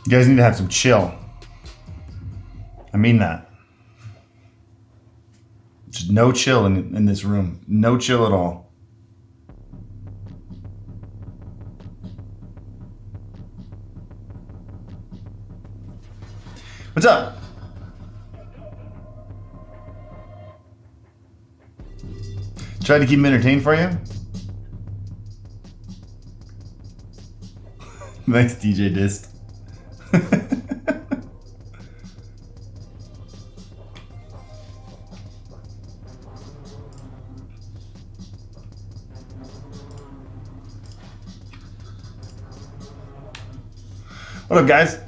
You guys need to have some chill. I mean that. Just no chill in this room. No chill at all. What's up? Try to keep them entertained for you. Nice DJ disc. What up, guys?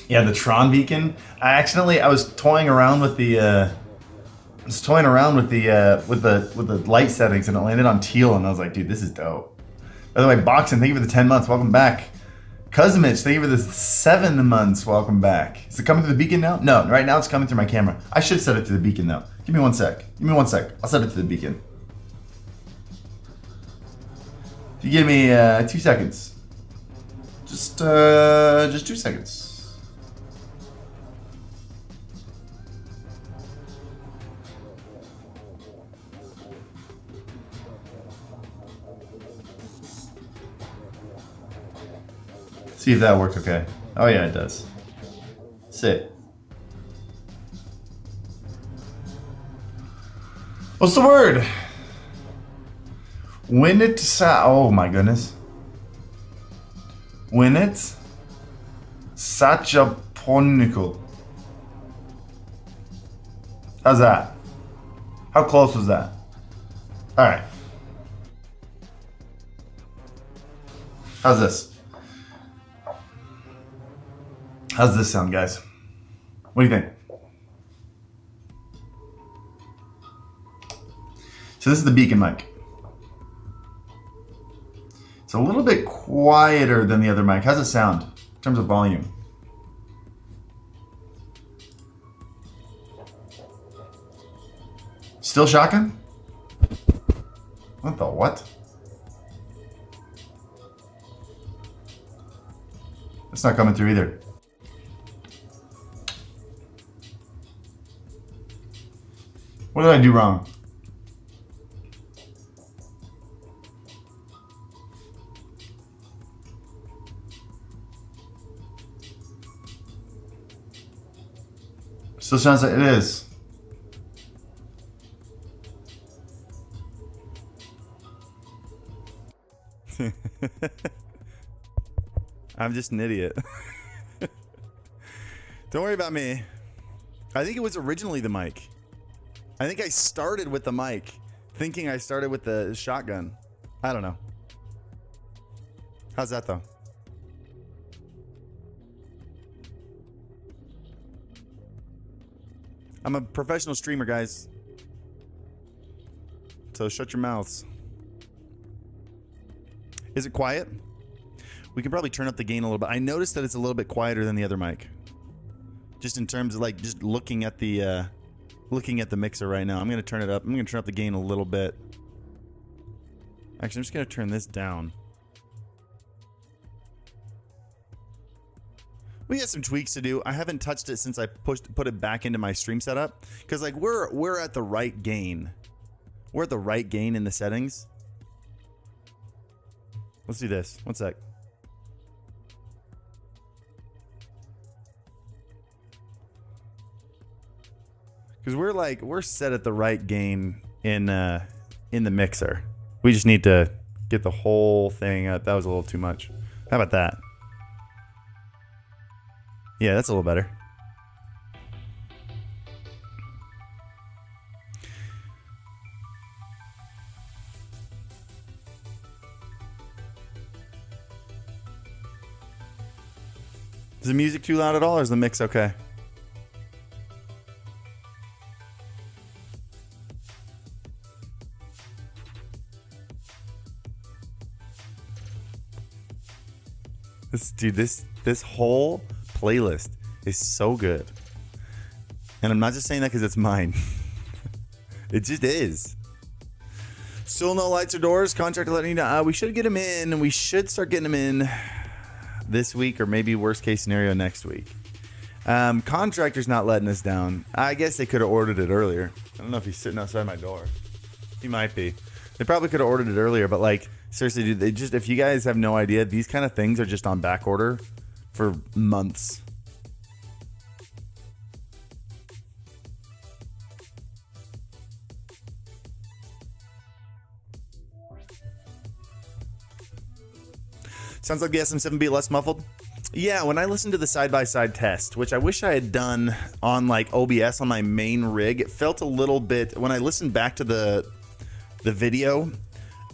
Yeah, the Tron beacon. I was toying around with the with the light settings, and it landed on teal, and I was like, dude, this is dope. By the way, Boxing, thank you for the 10 months. Welcome back. Kuzmich, thank you for the 7 months. Welcome back. Is it coming through the beacon now? No, right now it's coming through my camera. I should set it to the beacon though. Give me 1 sec. Give me 1 sec. I'll set it to the beacon. If you give me 2 seconds. Just 2 seconds. See if that worked okay. Oh yeah, it does. Sit. What's the word? When it oh my goodness. When it's Sachaponical. How's that? How close was that? Alright. How's this? How's this sound, guys? What do you think? So this is the Beacn mic. It's a little bit quieter than the other mic. How's it sound in terms of volume? Still shotgun? What the what? It's not coming through either. What did I do wrong? Still sounds like it is. I'm just an idiot. Don't worry about me. I think it was originally the mic. I think I started with the mic, thinking I started with the shotgun. I don't know. How's that though? I'm a professional streamer, guys. So shut your mouths. Is it quiet? We can probably turn up the gain a little bit. I noticed that it's a little bit quieter than the other mic. Just in terms of like just looking at the mixer right now. I'm gonna turn it up. I'm gonna turn up the gain a little bit. Actually, I'm just gonna turn this down. We got some tweaks to do. I haven't touched it since I put it back into my stream setup, because like we're at the right gain. We're at the right gain in the settings. Let's do this. 1 sec. Because we're set at the right gain in the mixer. We just need to get the whole thing up. That was a little too much. How about that? Yeah, that's a little better. Is the music too loud at all, or is the mix okay? This whole playlist is so good. And I'm not just saying that because it's mine. It just is. Still no lights or doors. Contractor letting you know. We should get them in. We should start getting them in this week, or maybe worst case scenario next week. Contractor's not letting us down. I guess they could have ordered it earlier. I don't know if he's sitting outside my door. He might be. They probably could have ordered it earlier, but like seriously, dude, they just, if you guys have no idea, these kind of things are just on back order for months. Sounds like the SM7B less muffled. Yeah, when I listened to the side-by-side test, which I wish I had done on like OBS on my main rig, it felt a little bit, when I listened back to the video,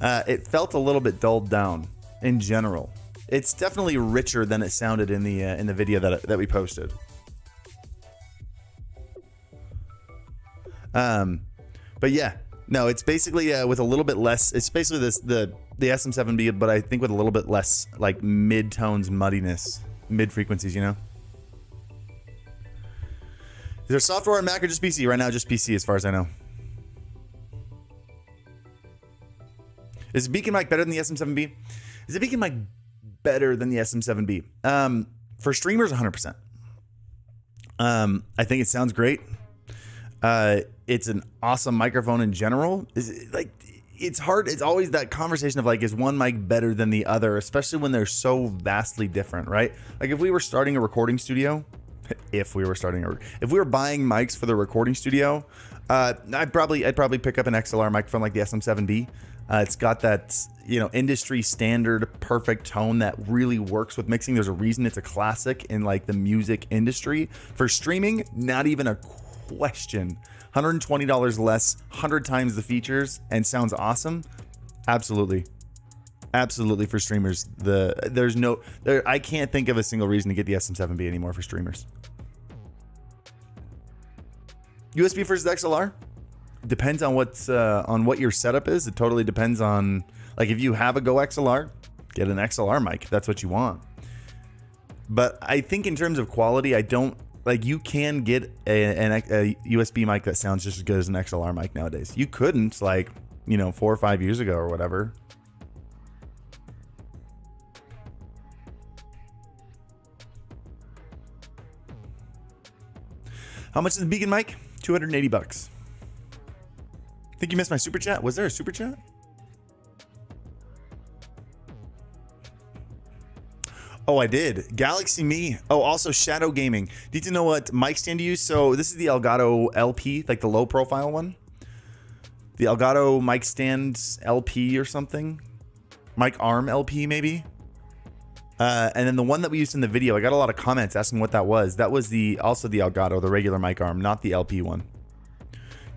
it felt a little bit dulled down in general. It's definitely richer than it sounded in the video that we posted. But yeah, no, it's basically with a little bit less. It's basically the SM7B, but I think with a little bit less like mid-tones, muddiness, mid-frequencies, you know? Is there software on Mac or just PC? Right now, just PC as far as I know. Is the Beacn Mic better than the SM7B? Is the Beacn Mic better than the SM7B? For streamers, 100%. I think it sounds great. It's an awesome microphone in general. It's hard. It's always that conversation of like, is one mic better than the other, especially when they're so vastly different, right? Like if we were starting a recording studio, if we were buying mics for the recording studio, I'd probably pick up an XLR microphone like the SM7B. It's got that, you know, industry standard perfect tone that really works with mixing. There's a reason it's a classic in like the music industry. For streaming, not even a question. $120 less, 100 times the features, and sounds awesome. Absolutely for streamers. I can't think of a single reason to get the SM7B anymore for streamers. USB versus XLR depends on what your setup is. It totally depends on, like, if you have a Go XLR, get an XLR mic if that's what you want. But I think in terms of quality, I don't. Like, you can get a USB mic that sounds just as good as an XLR mic nowadays. You couldn't, like, you know, 4 or 5 years ago or whatever. How much is the Beacn mic? $280. Think you missed my super chat? Was there a super chat? Oh, I did. Galaxy Me. Oh, also Shadow Gaming. Need to know what mic stand to use? So this is the Elgato LP, like the low profile one. The Elgato mic stand LP or something. Mic arm LP maybe. And then the one that we used in the video, I got a lot of comments asking what that was. That was also the Elgato, the regular mic arm, not the LP one.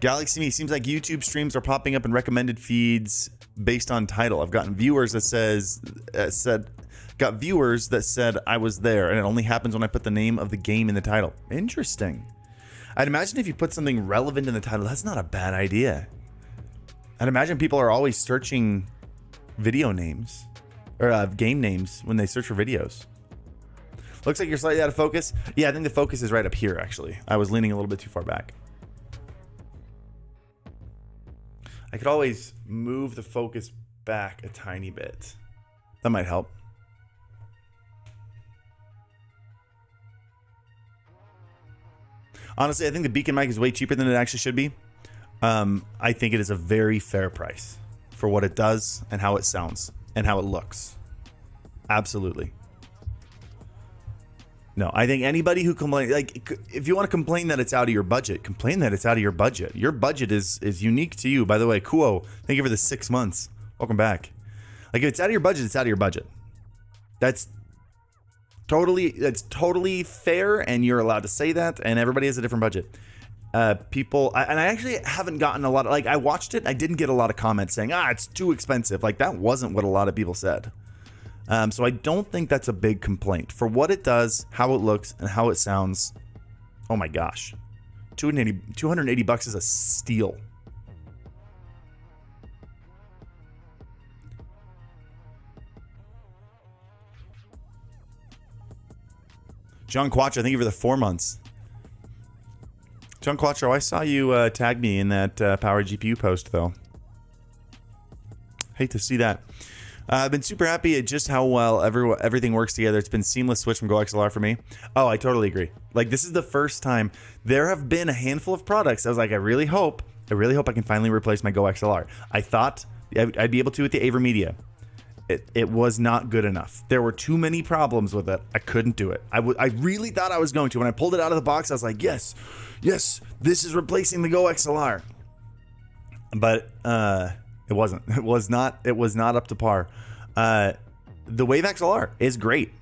Galaxy Me. Seems like YouTube streams are popping up in recommended feeds based on title. I've gotten viewers that said I was there, and it only happens when I put the name of the game in the title. Interesting. I'd imagine if you put something relevant in the title, that's not a bad idea. I'd imagine people are always searching video names or game names when they search for videos. Looks like you're slightly out of focus. Yeah, I think the focus is right up here, actually. I was leaning a little bit too far back. I could always move the focus back a tiny bit. That might help. Honestly, I think the Beacn mic is way cheaper than it actually should be. I think it is a very fair price for what it does and how it sounds and how it looks. Absolutely. No, I think anybody who complains, like, if you want to complain that it's out of your budget, complain that it's out of your budget. Your budget is unique to you. By the way, Kuo, thank you for the 6 months. Welcome back. Like, if it's out of your budget, it's out of your budget. That's totally fair, and you're allowed to say that, and everybody has a different budget. People, and I actually haven't gotten a lot of, like, I watched it, I didn't get a lot of comments saying, it's too expensive. Like, that wasn't what a lot of people said. So I don't think that's a big complaint. For what it does, how it looks, and how it sounds, oh my gosh. $280 is a steal. John Quattro, thank you for the 4 months. John Quattro, I saw you tag me in that Power GPU post, though. Hate to see that. I've been super happy at just how well everything works together. It's been seamless switch from Go XLR for me. Oh, I totally agree. Like, this is the first time. There have been a handful of products. I was like, I really hope I can finally replace my Go XLR. I thought I'd be able to with the Avermedia. It was not good enough. There were too many problems with it. I couldn't do it. I really thought I was going to. When I pulled it out of the box, I was like, yes, this is replacing the Go XLR. But it wasn't. It was not up to par. The Wave XLR is great.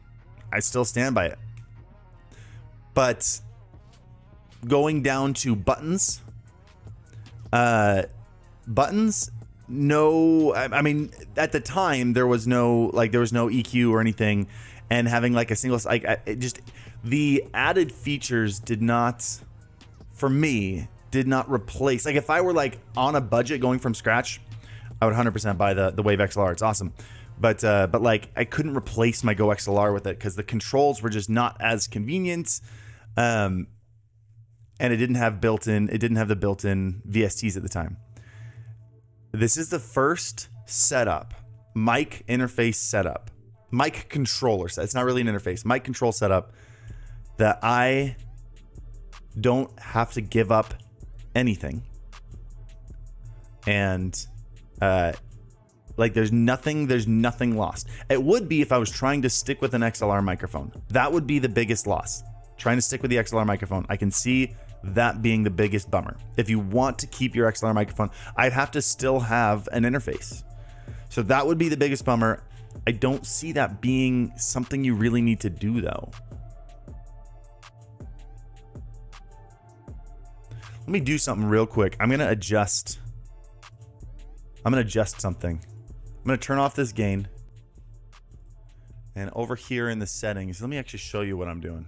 I still stand by it. But going down to buttons, no, I mean, at the time there was no EQ or anything, and having like a single, the added features did not replace. Like, if I were like on a budget going from scratch, I would 100% buy the Wave XLR. It's awesome. But like, I couldn't replace my Go XLR with it because the controls were just not as convenient. And it didn't have the built-in VSTs at the time. This is the first setup, mic interface setup, mic controller set. It's not really an interface, mic control setup that I don't have to give up anything. And like, there's nothing lost. It would be if I was trying to stick with an XLR microphone. That would be the biggest loss. Trying to stick with the XLR microphone. I can see that being the biggest bummer. If you want to keep your XLR microphone, I'd have to still have an interface. So that would be the biggest bummer. I don't see that being something you really need to do, though. Let me do something real quick. I'm gonna adjust something. I'm gonna turn off this gain. And over here in the settings, let me actually show you what I'm doing.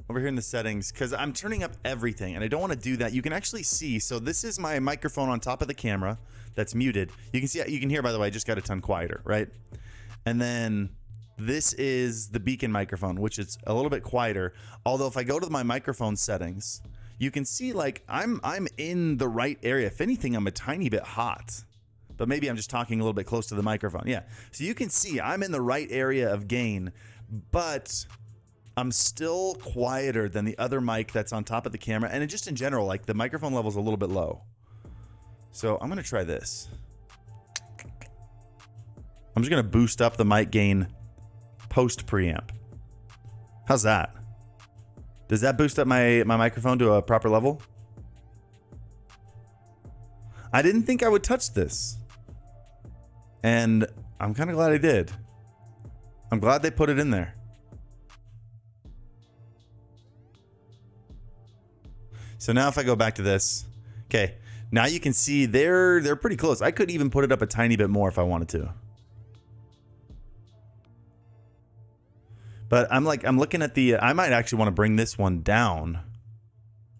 Over here in the settings, because I'm turning up everything and I don't want to do that. You can actually see, so this is my microphone on top of the camera that's muted. You can see, you can hear, by the way, I just got a ton quieter, right? And then this is the Beacn microphone, which is a little bit quieter. Although if I go to my microphone settings, you can see like I'm in the right area. If anything, I'm a tiny bit hot, but maybe I'm just talking a little bit close to the microphone. Yeah, so you can see I'm in the right area of gain, but I'm still quieter than the other mic that's on top of the camera. And just in general, like, the microphone level is a little bit low. So I'm going to try this. I'm just going to boost up the mic gain post preamp. How's that? Does that boost up my microphone to a proper level? I didn't think I would touch this. And I'm kind of glad I did. I'm glad they put it in there. So now if I go back to this, okay, now you can see they're pretty close. I could even put it up a tiny bit more if I wanted to. But I'm looking at the, I might actually want to bring this one down.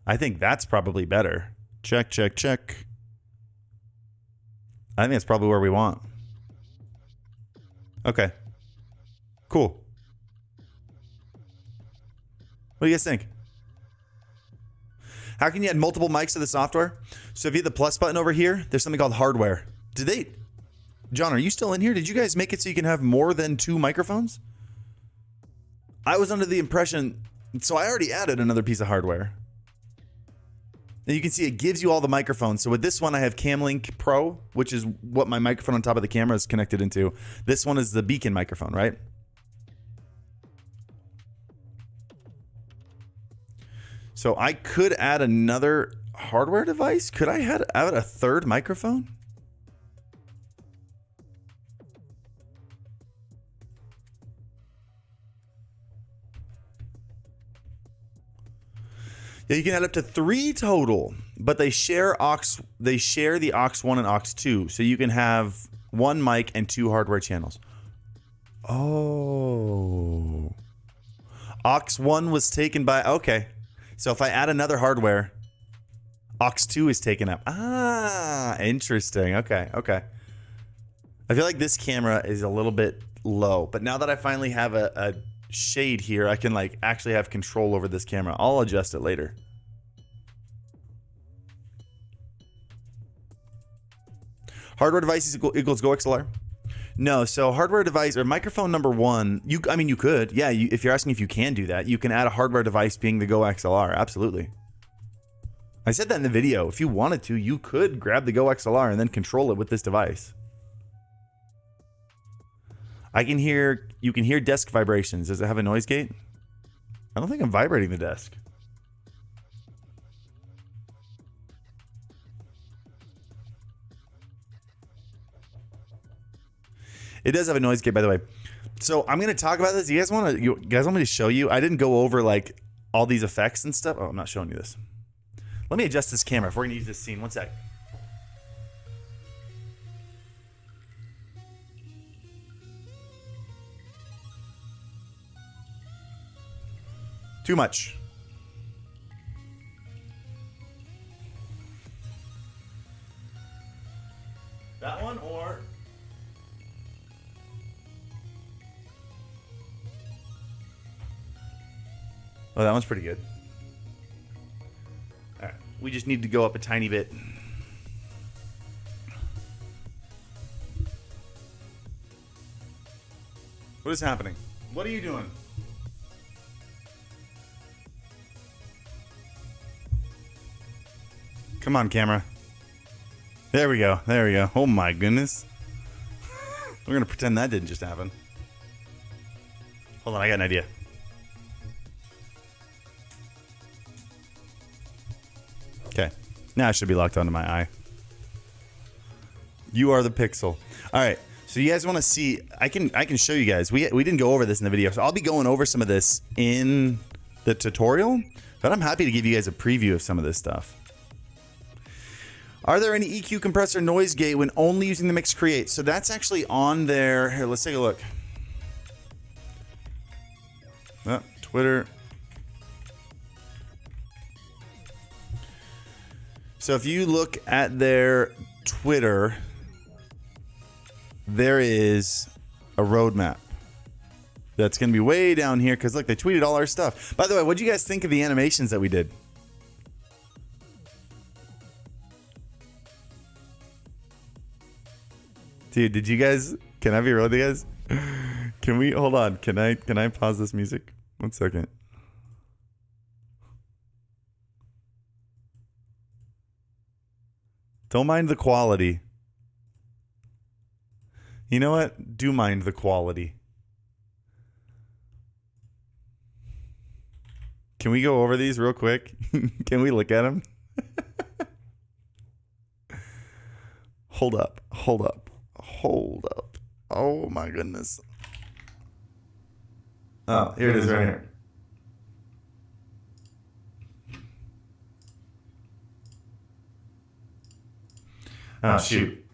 I think that's probably better. Check, check, check. I think that's probably where we want. Okay. Cool. What do you guys think? How can you add multiple mics to the software? So if you hit the plus button over here, there's something called hardware. John, are you still in here? Did you guys make it so you can have more than 2 microphones? I was under the impression, so I already added another piece of hardware. And you can see it gives you all the microphones. So with this one, I have Camlink Pro, which is what my microphone on top of the camera is connected into. This one is the Beacn microphone, right? So I could add another hardware device. Could I add a third microphone? Yeah, you can add up to 3 total, but they share the aux 1 and aux 2, so you can have 1 mic and 2 hardware channels. Oh. Aux 1 was taken by, okay. So if I add another hardware, aux 2 is taken up. Ah, interesting. Okay, okay. I feel like this camera is a little bit low, but now that I finally have a shade here, I can like actually have control over this camera. I'll adjust it later. Hardware device equals Go XLR? No, so hardware device or microphone number one, you could. Yeah, if you're asking if you can do that, you can add a hardware device being the Go XLR. Absolutely. I said that in the video. If you wanted to, you could grab the Go XLR and then control it with this device. You can hear desk vibrations. Does it have a noise gate? I don't think I'm vibrating the desk. It does have a noise gate, by the way. So I'm gonna talk about this. You guys want me to show you? I didn't go over like all these effects and stuff. Oh, I'm not showing you this. Let me adjust this camera if we're gonna use this scene. One sec. Too much. That one or... Oh, that one's pretty good. All right, we just need to go up a tiny bit. What is happening? What are you doing? Come on, camera. There we go. There we go. Oh my goodness. We're gonna pretend that didn't just happen. Hold on, I got an idea. Okay, now it should be locked onto my eye. You are the pixel. All right, so you guys want to see? I can show you guys. We didn't go over this in the video, so I'll be going over some of this in the tutorial. But I'm happy to give you guys a preview of some of this stuff. Are there any EQ compressor noise gate when only using the Mix Create? So that's actually on there. Here, let's take a look. Oh, Twitter. So if you look at their Twitter, there is a roadmap that's going to be way down here because look, they tweeted all our stuff. By the way, what do you guys think of the animations that we did? Dude, did you guys, can I be real with you guys? Can we, hold on, can I pause this music? 1 second. Don't mind the quality. You know what? Do mind the quality. Can we go over these real quick? Can we look at them? Hold up. Hold up. Hold up. Oh my goodness. Oh, here it is right here. Oh, shoot.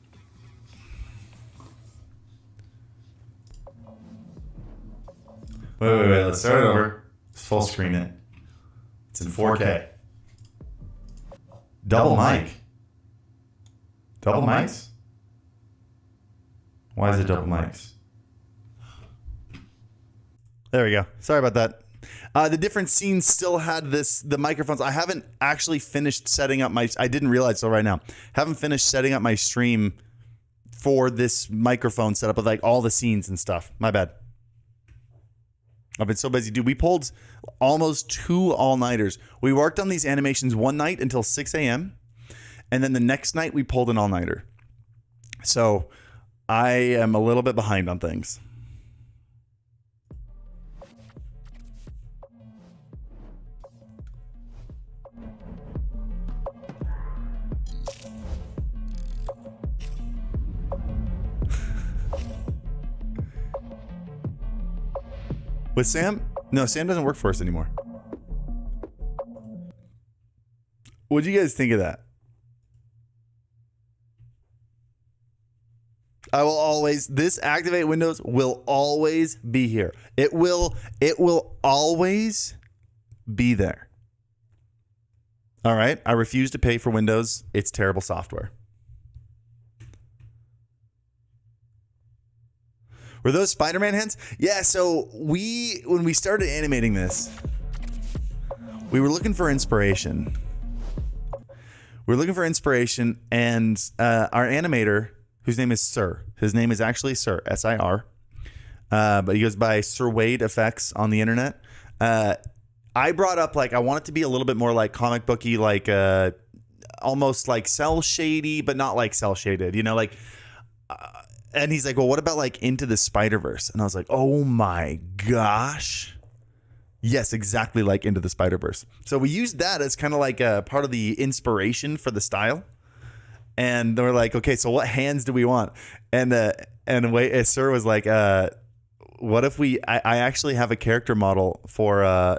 Wait. Let's start it over. Let's full screen it. It's in 4K. Double mic. Double mics? Why is it double mics? There we go. Sorry about that. The different scenes still had the microphones. I haven't actually finished setting up I didn't realize till right now. Haven't finished setting up my stream for this microphone setup with like all the scenes and stuff. My bad. I've been so busy. Dude, we pulled almost 2 all-nighters. We worked on these animations one night until 6 a.m. And then the next night we pulled an all-nighter. So I am a little bit behind on things. With Sam? No, Sam doesn't work for us anymore. What do you guys think of that? I will always, this activate Windows will always be here. It will always be there. All right. I refuse to pay for Windows. It's terrible software. Were those Spider-Man hands? Yeah, so when we started animating this, we were looking for inspiration. We were looking for inspiration, and our animator whose name is Sir. His name is actually Sir, S-I-R. But he goes by Sir Wade Effects on the internet. I brought up, like, I want it to be a little bit more like comic booky, like almost like cell shady, but not like cell shaded, you know, like. And he's like, well, what about like Into the Spider-Verse? And I was like, oh my gosh. Yes, exactly like Into the Spider-Verse. So we used that as kind of like a part of the inspiration for the style. And we're like, okay, so what hands do we want? And Sir was like, what if I actually have a character model for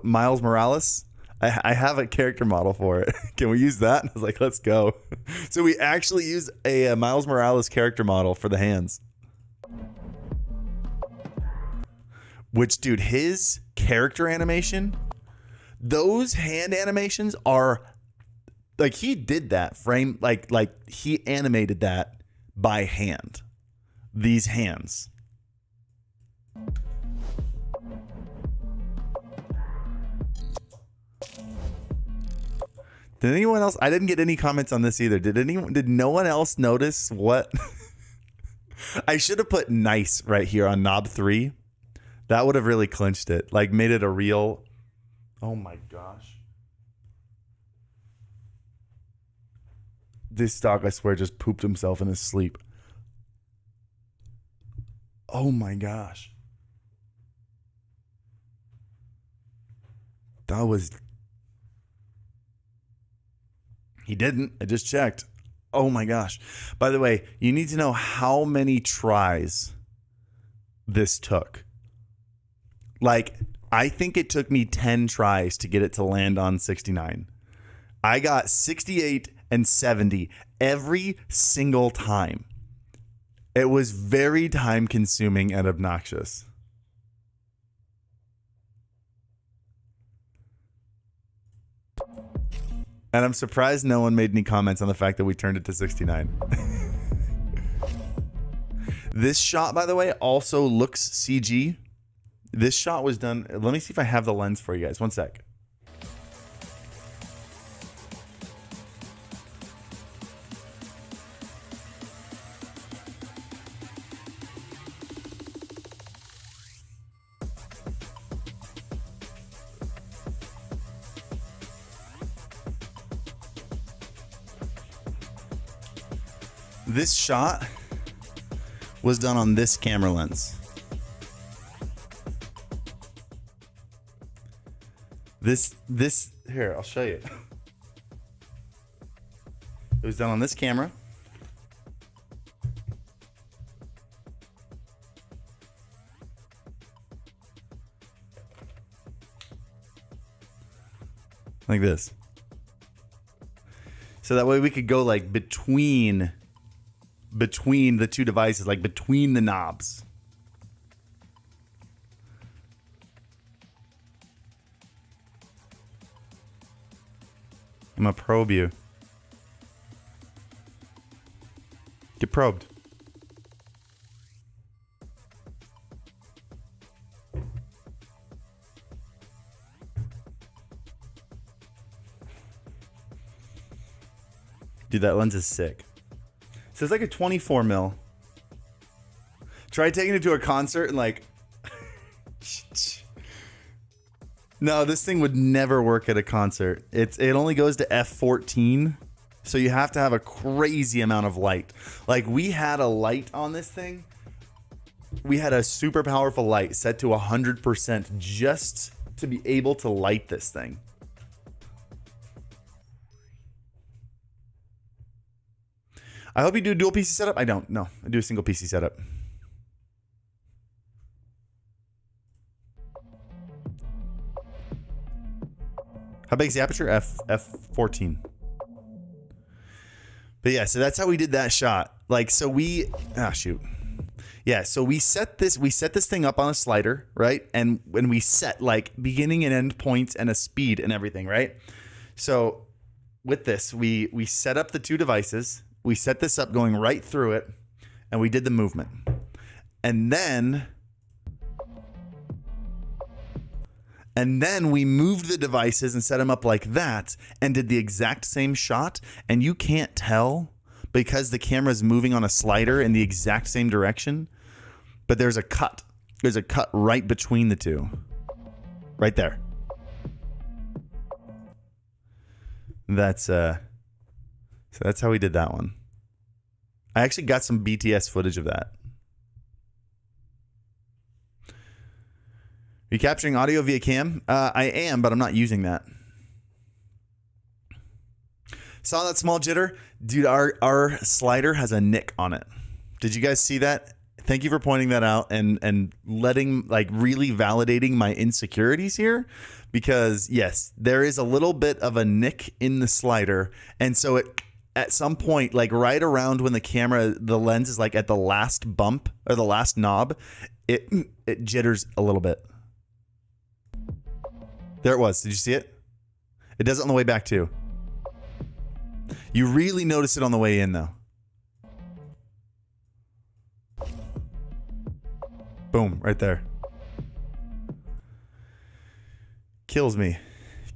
Miles Morales? I have a character model for it. Can we use that? And I was like, let's go. So we actually used a Miles Morales character model for the hands. Which, dude, his character animation, those hand animations are like, he did that frame, like he animated that by hand. These hands. Did anyone else? I didn't get any comments on this either. Did no one else notice what? I should have put nice right here on knob 3. That would have really clinched it. Like, made it a real. Oh my gosh. This dog, I swear, just pooped himself in his sleep. Oh my gosh. That was. He didn't. I just checked. Oh my gosh. By the way, you need to know how many tries this took. Like, I think it took me 10 tries to get it to land on 69. I got 68 and 70 every single time. It was very time consuming and obnoxious. And I'm surprised no one made any comments on the fact that we turned it to 69. This shot, by the way, also looks CG. This shot was done. Let me see if I have the lens for you guys. One sec. This shot was done on this camera lens. This here, I'll show you. It was done on this camera. Like this. So that way we could go like between the two devices, like between the knobs. I'm gonna probe you. Get probed. Dude, that lens is sick. So it's like a 24 mil. Try taking it to a concert and like... No, this thing would never work at a concert. It only goes to f14. So you have to have a crazy amount of light. Like, we had a light on this thing. We had a super powerful light set to 100% just to be able to light this thing. I hope you do a dual PC setup. I don't. No, I do a single PC setup. How big is the aperture? F14. But yeah, so that's how we did that shot. Like, so we, shoot. Yeah, so we set this thing up on a slider, right? And when we set like beginning and end points and a speed and everything, right? So with this, we set up the two devices. We set this up going right through it, and we did the movement. And then we moved the devices and set them up like that and did the exact same shot. And you can't tell, because the camera's moving on a slider in the exact same direction, but there's a cut. There's a cut right between the two. Right there. So that's how we did that one. I actually got some BTS footage of that. Are you capturing audio via cam? I am, but I'm not using that. Saw that small jitter? Dude, our slider has a nick on it. Did you guys see that? Thank you for pointing that out and letting, like, really validating my insecurities here. Because, yes, there is a little bit of a nick in the slider. And so it, at some point, like right around when the lens is like at the last bump or the last knob, it jitters a little bit. There it was. Did you see it? It does it on the way back too. You really notice it on the way in though. Boom, right there. Kills me.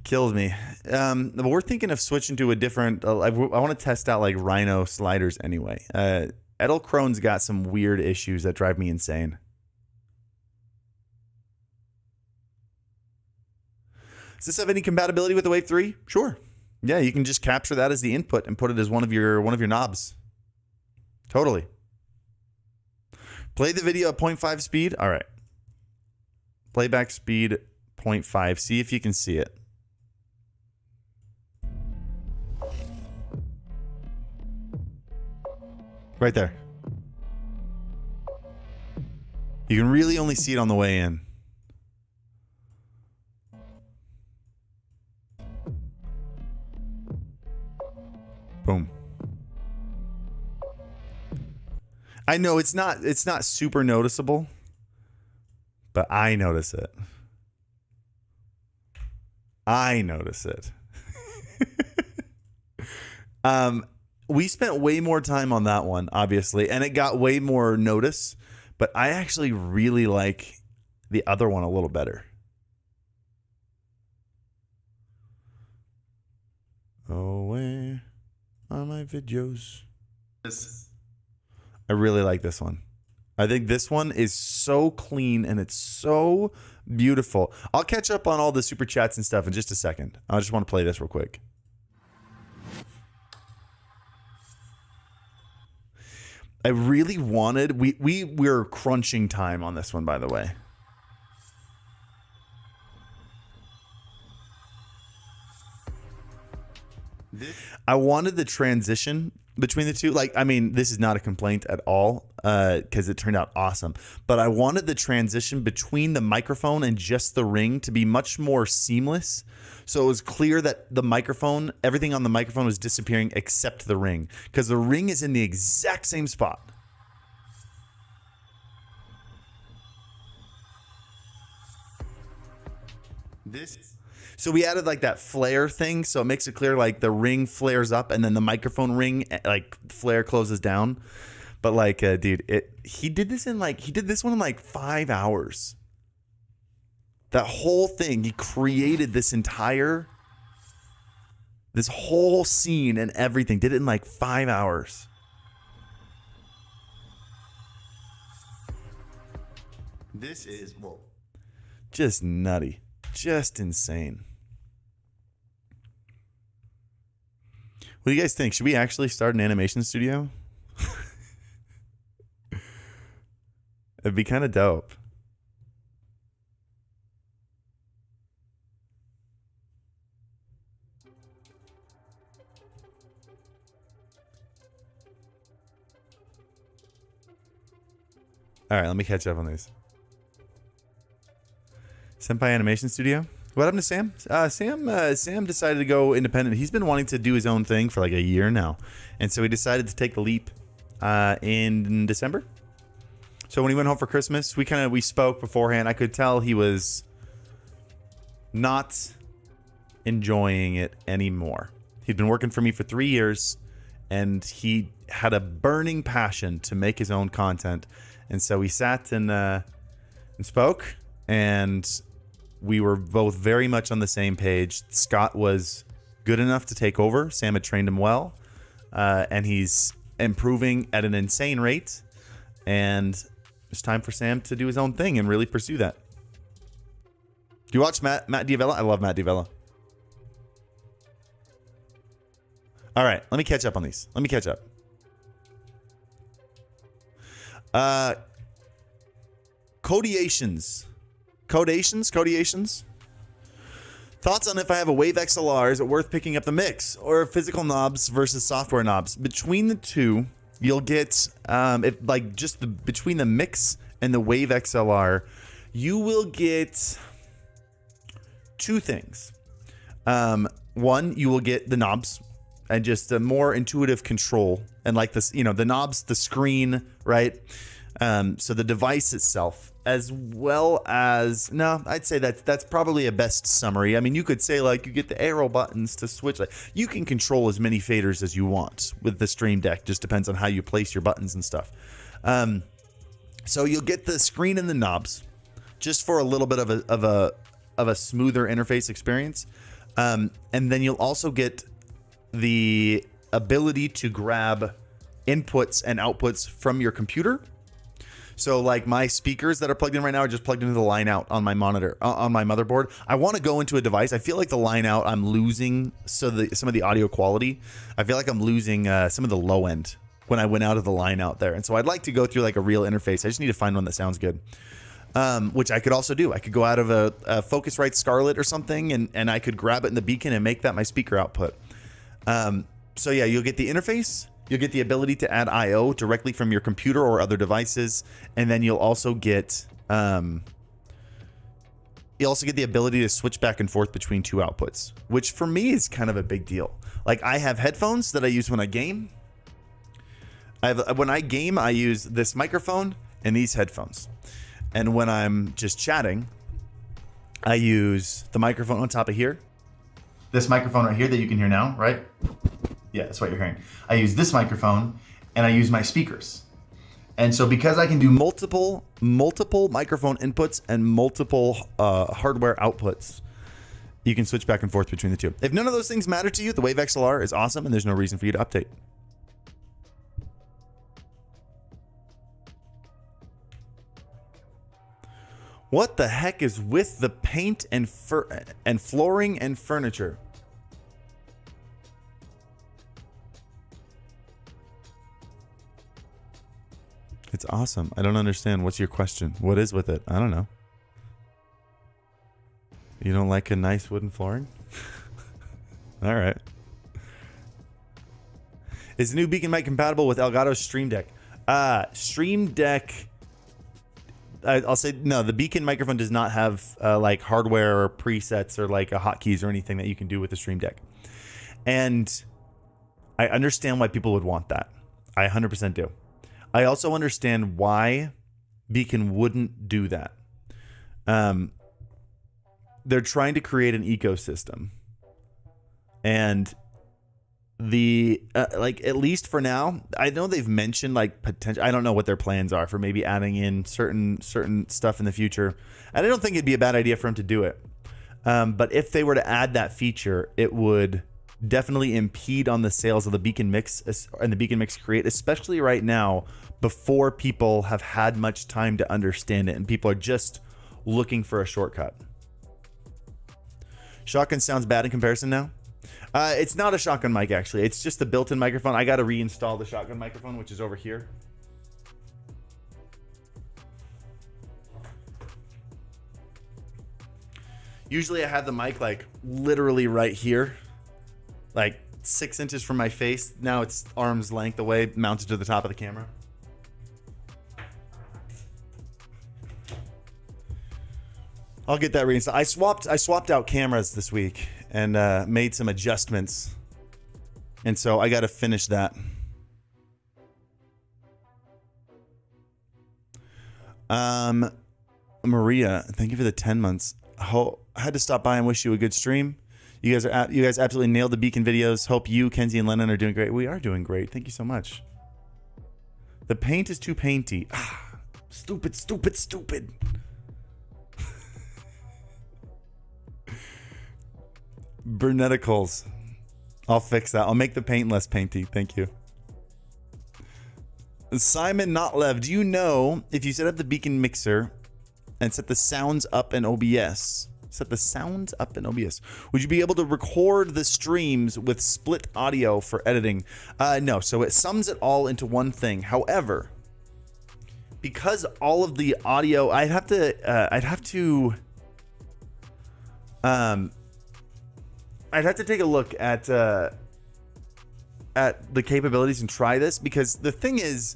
But we're thinking of switching to a different, I want to test out like Rhino sliders anyway. Edelkron's got some weird issues that drive me insane. Does this have any compatibility with the Wave 3? Sure. Yeah, you can just capture that as the input and put it as one of your knobs. Totally. Play the video at 0.5 speed. All right. Playback speed 0.5. See if you can see it. Right there. You can really only see it on the way in. Boom. I know it's not super noticeable, but I notice it. I notice it. We spent way more time on that one, obviously, and it got way more notice, but I actually really like the other one a little better. Oh, where are my videos? I really like this one. I think this one is so clean and it's so beautiful. I'll catch up on all the super chats and stuff in just a second. I just want to play this real quick. I really wanted, we're crunching time on this one, by the way. I wanted the transition between the two. Like, I mean, this is not a complaint at all because it turned out awesome. But I wanted the transition between the microphone and just the ring to be much more seamless. So it was clear that the microphone, everything on the microphone was disappearing except the ring. Because the ring is in the exact same spot. So we added like that flare thing, so it makes it clear like the ring flares up and then the microphone ring like flare closes down. But like, dude, he did this one in like 5 hours. That whole thing, he created this whole scene and everything. Did it in like 5 hours. This is just nutty. Just insane. What do you guys think? Should we actually start an animation studio? It'd be kind of dope. All right, let me catch up on these. Senpai Animation Studio. What happened to Sam? Sam decided to go independent. He's been wanting to do his own thing for like a year now, and so he decided to take the leap in December. So when he went home for Christmas, we spoke beforehand. I could tell he was not enjoying it anymore. He'd been working for me for 3 years, and he had a burning passion to make his own content, and so we sat and spoke, and we were both very much on the same page. Scott was good enough to take over. Sam had trained him well. And he's improving at an insane rate, and it's time for Sam to do his own thing and really pursue that. Do you watch Matt D'Avella? I love Matt D'Avella. All right, let me catch up on these. Let me catch up. Codations. Thoughts on if I have a Wave XLR, is it worth picking up the mix or physical knobs versus software knobs? Between the two, you'll get between the mix and the Wave XLR, you will get two things. One, you will get the knobs and just a more intuitive control, and like this, the knobs, the screen, right? So the device itself, as well as, no, I'd say that's probably a best summary. I mean, you could say like you get the arrow buttons to switch. Like you can control as many faders as you want with the Stream Deck. Just depends on how you place your buttons and stuff. So you'll get the screen and the knobs, just for a little bit of a smoother interface experience, and then you'll also get the ability to grab inputs and outputs from your computer. So like my speakers that are plugged in right now are just plugged into the line out on my monitor, on my motherboard. I want to go into a device. I feel like the line out, I'm losing some of the audio quality. I feel like I'm losing some of the low end when I went out of the line out there. And so I'd like to go through like a real interface. I just need to find one that sounds good. Which I could also do. I could go out of a Focusrite Scarlett or something, and I could grab it in the Beacn and make that my speaker output. So yeah, you'll get the interface. You'll get the ability to add I/O directly from your computer or other devices, and then you'll also get the ability to switch back and forth between two outputs, which for me is kind of a big deal. Like I have headphones that I use when I game. When I game, I use this microphone and these headphones, and when I'm just chatting, I use the microphone on top of here. This microphone right here that you can hear now, right? Yeah, that's what you're hearing. I use this microphone and I use my speakers. And so because I can do multiple microphone inputs and multiple hardware outputs, you can switch back and forth between the two. If none of those things matter to you, the Wave XLR is awesome and there's no reason for you to update. What the heck is with the paint and flooring and furniture? It's awesome. I don't understand. What's your question? What is with it? I don't know. You don't like a nice wooden flooring? All right. Is the new Beacn mic compatible with Elgato's Stream Deck? Stream Deck... I'll say no. The Beacn microphone does not have like hardware or presets or like hotkeys or anything that you can do with the Stream Deck, and I understand why people would want that. I 100% do. I also understand why Beacn wouldn't do that. They're trying to create an ecosystem, and the like at least for now, I know they've mentioned like potential. I don't know what their plans are for maybe adding in certain stuff in the future, and I don't think it'd be a bad idea for them to do it. But if they were to add that feature, it would definitely impede on the sales of the Beacn Mix and the Beacn Mix Create, especially right now before people have had much time to understand it and people are just looking for a shortcut. Shotgun sounds bad in comparison now. It's not a shotgun mic, actually. It's just the built-in microphone. I got to reinstall the shotgun microphone, which is over here. Usually I have the mic like literally right here, like 6 inches from my face. Now it's arm's length away, mounted to the top of the camera. I'll get that reinstalled. I swapped out cameras this week and made some adjustments, and so I got to finish that. Maria, thank you for the 10 months. I had to stop by and wish you a good stream. You guys absolutely nailed the Beacn videos. Hope you, Kenzie, and Lennon are doing great. We are doing great. Thank you so much. The paint is too painty. Stupid. Bruneticals. I'll fix that. I'll make the paint less painty. Thank you. Simon Notlev, do you know if you set up the Beacn Mixer and set the sounds up in OBS, would you be able to record the streams with split audio for editing? No, so it sums it all into one thing. However, because all of the audio, I'd have to take a look at the capabilities and try this, because the thing is,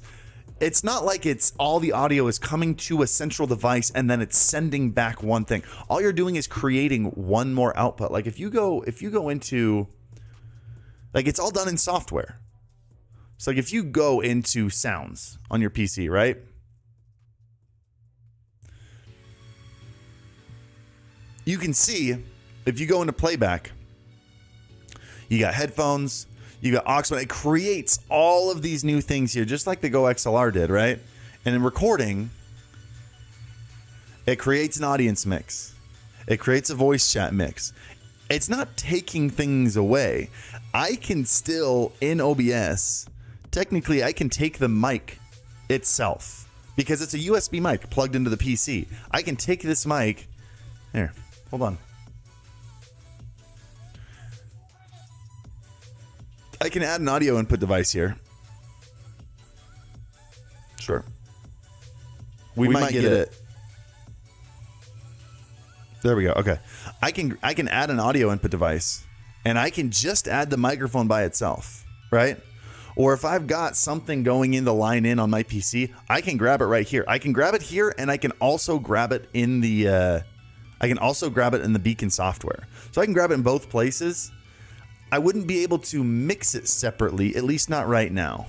it's not like it's all the audio is coming to a central device and then it's sending back one thing. All you're doing is creating one more output. Like if you go into, like, it's all done in software. So like if you go into sounds on your PC, right? You can see if you go into playback, you got headphones, you got aux. It creates all of these new things here, just like the Go XLR did, right? And in recording, it creates an audience mix. It creates a voice chat mix. It's not taking things away. I can still, in OBS, technically I can take the mic itself, because it's a USB mic plugged into the PC. I can take this mic, here, hold on. I can add an audio input device here. Sure. We might get it. There we go. Okay. I can add an audio input device, and I can just add the microphone by itself, right? Or if I've got something going in the line in on my PC, I can grab it right here. I can grab it here, and I can also grab it in the Beacn software. So I can grab it in both places. I wouldn't be able to mix it separately, at least not right now.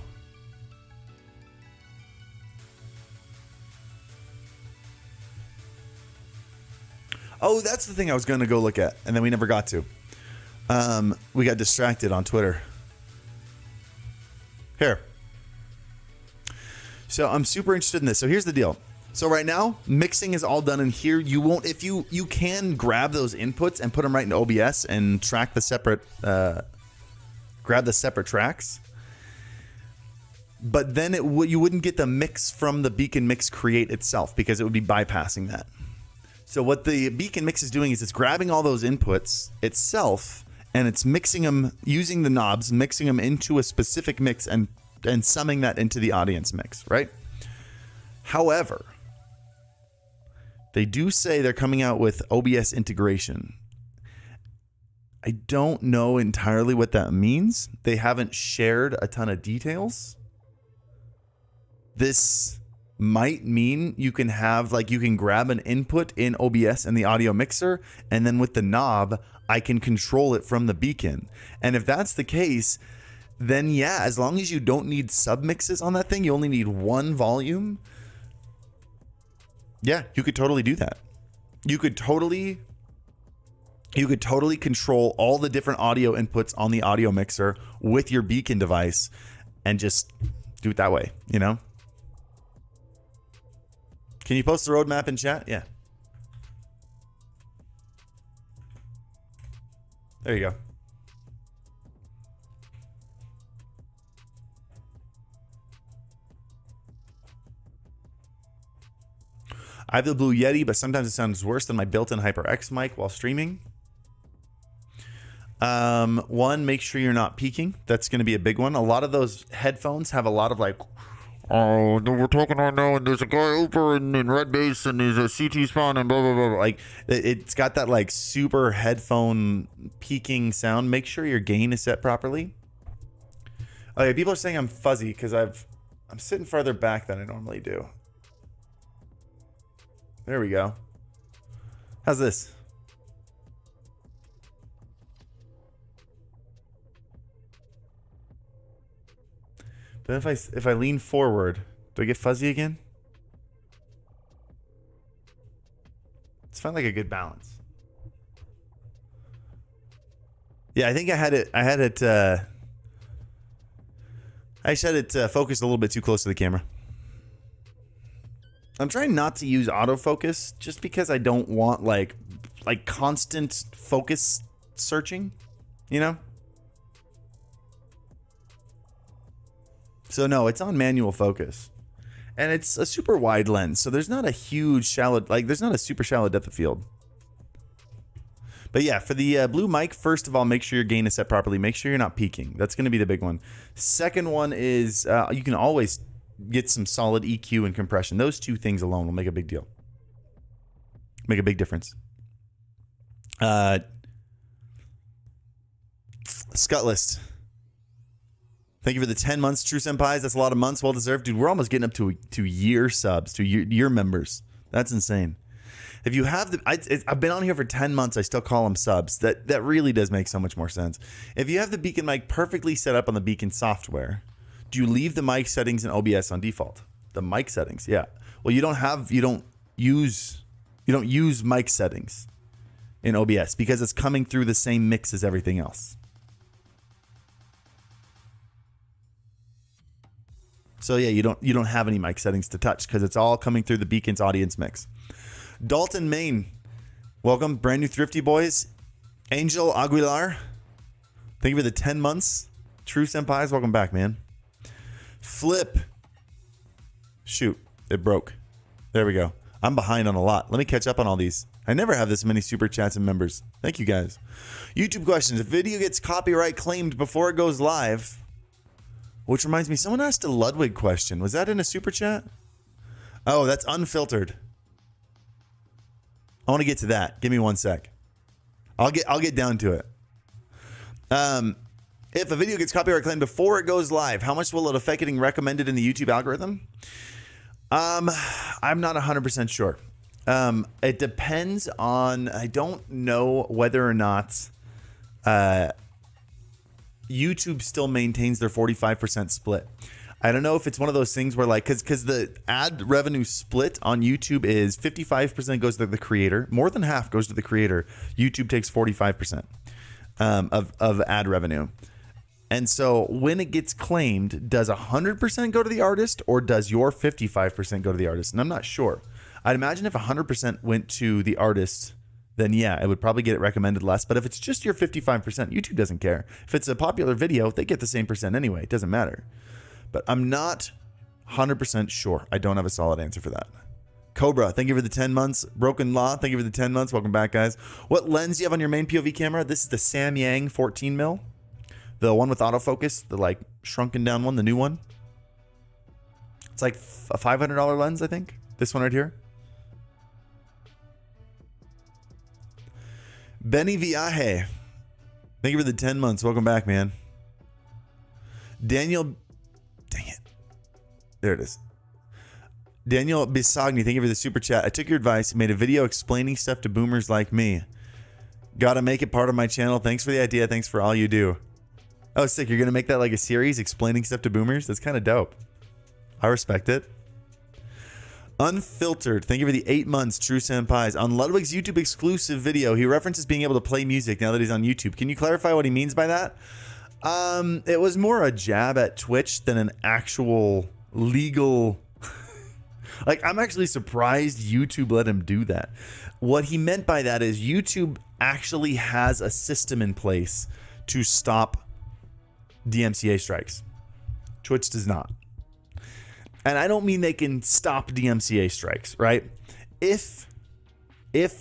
Oh, that's the thing I was going to go look at, and then we never got to. We got distracted on Twitter. Here. So I'm super interested in this. So here's the deal. So right now, mixing is all done in here. You won't, if you can grab those inputs and put them right into OBS and track the separate, grab the separate tracks. But then you wouldn't get the mix from the Beacn Mix Create itself, because it would be bypassing that. So what the Beacn Mix is doing is it's grabbing all those inputs itself, and it's mixing them using the knobs, mixing them into a specific mix and summing that into the audience mix, right? However, they do say they're coming out with OBS integration. I don't know entirely what that means. They haven't shared a ton of details. This might mean you can have, like, you can grab an input in OBS and the audio mixer, and then with the knob, I can control it from the Beacn. And if that's the case, then yeah, as long as you don't need submixes on that thing, you only need one volume. Yeah, you could totally do that. You could totally control all the different audio inputs on the audio mixer with your Beacn device and just do it that way, you know? Can you post the roadmap in chat? Yeah. There you go. I have the Blue Yeti, but sometimes it sounds worse than my built-in HyperX mic while streaming. One, make sure you're not peaking. That's going to be a big one. A lot of those headphones have a lot of, like, oh, we're talking right now, and there's a guy over in red bass, and there's a CT spawn, and blah, blah, blah, blah. Like, it's got that, like, super headphone peaking sound. Make sure your gain is set properly. Okay, people are saying I'm fuzzy because I'm sitting farther back than I normally do. There we go. How's this? But if I lean forward, do I get fuzzy again? It's felt like a good balance. Yeah, I think I had it focused a little bit too close to the camera. I'm trying not to use autofocus just because I don't want like constant focus searching, you know? So no, it's on manual focus. And it's a super wide lens, so there's not a huge shallow, like there's not a super shallow depth of field. But yeah, for the blue mic, first of all, make sure your gain is set properly. Make sure you're not peaking. That's going to be the big one. Second one is you can always get some solid EQ and compression. Those two things alone will make a big deal. Make a big difference. Scutlist. Thank you for the 10 months, True Senpais. That's a lot of months. Well deserved. Dude, we're almost getting up to year subs, to year members. That's insane. If you have the, I've been on here for 10 months. I still call them subs. That really does make so much more sense. If you have the Beacn mic perfectly set up on the Beacn software, do you leave the mic settings in OBS on default? The mic settings, yeah. Well, you don't use mic settings in OBS because it's coming through the same mix as everything else. So yeah, you don't have any mic settings to touch because it's all coming through the Beacn's audience mix. Dalton, Maine, welcome, brand new Thrifty Boys. Angel Aguilar, thank you for the 10 months. True Senpais, welcome back, man. Flip, shoot, it broke. There we go. I'm behind on a lot. Let me catch up on all these. I never have this many super chats and members. Thank you guys. YouTube questions. If video gets copyright claimed before it goes live, which reminds me, someone asked a Ludwig question. Was that in a super chat? Oh, that's unfiltered. I want to get to that. Give me 1 sec. I'll get down to it. If a video gets copyright claimed before it goes live, how much will it affect getting recommended in the YouTube algorithm? I'm not 100% sure. It depends on, I don't know whether or not YouTube still maintains their 45% split. I don't know if it's one of those things where like, because the ad revenue split on YouTube is 55% goes to the creator. More than half goes to the creator. YouTube takes 45% of ad revenue. And so when it gets claimed, does 100% go to the artist or does your 55% go to the artist? And I'm not sure. I'd imagine if 100% went to the artist, then yeah, it would probably get it recommended less. But if it's just your 55%, YouTube doesn't care. If it's a popular video, they get the same percent anyway. It doesn't matter. But I'm not 100% sure. I don't have a solid answer for that. Cobra, thank you for the 10 months. Broken Law, thank you for the 10 months. Welcome back, guys. What lens do you have on your main POV camera? This is the Samyang 14 mil. The one with autofocus, the like shrunken down one, the new one. It's like a $500 lens, I think. This one right here. Benny Viaje, thank you for the 10 months. Welcome back, man. Daniel, dang it. There it is. Daniel Bisagni, thank you for the super chat. I took your advice, made a video explaining stuff to boomers like me. Gotta make it part of my channel. Thanks for the idea. Thanks for all you do. Oh, sick. You're gonna make that like a series explaining stuff to boomers? That's kind of dope. I respect it. Unfiltered, thank you for the 8 months, True Senpais. On Ludwig's YouTube exclusive video, he references being able to play music now that he's on YouTube. Can you clarify what he means by that? It was more a jab at Twitch than an actual legal... Like, I'm actually surprised YouTube let him do that. What he meant by that is YouTube actually has a system in place to stop DMCA strikes. Twitch does not. And I don't mean they can stop DMCA strikes, right? If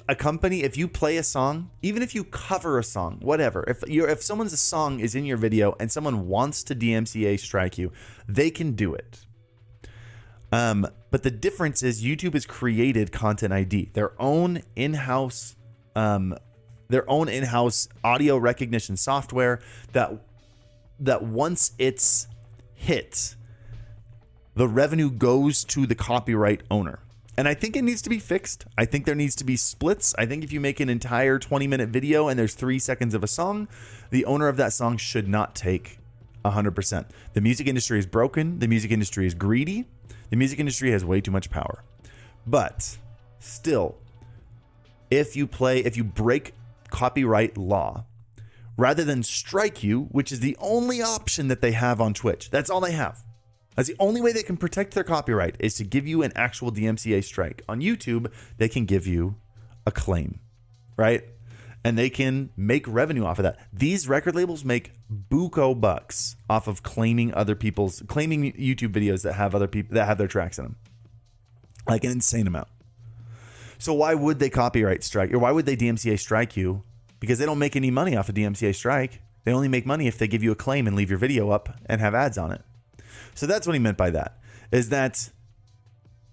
a company, if you play a song, even if you cover a song, whatever, if someone's song is in your video and someone wants to DMCA strike you, they can do it. But the difference is YouTube has created Content ID, their own in-house audio recognition software that once it's hit, the revenue goes to the copyright owner. And I think it needs to be fixed. I think there needs to be splits. I think if you make an entire 20-minute video and there's 3 seconds of a song, the owner of that song should not take 100%. The music industry is broken. The music industry is greedy. The music industry has way too much power. But still, if you break copyright law, rather than strike you, which is the only option that they have on Twitch, that's all they have. That's the only way they can protect their copyright, is to give you an actual DMCA strike. On YouTube, they can give you a claim, right? and they can make revenue off of that. These record labels make buco bucks off of claiming YouTube videos that have other people that have their tracks in them, like an insane amount. So why would they copyright strike, or why would they DMCA strike you? Because they don't make any money off a DMCA strike. They only make money if they give you a claim and leave your video up and have ads on it. So that's what he meant by that, is that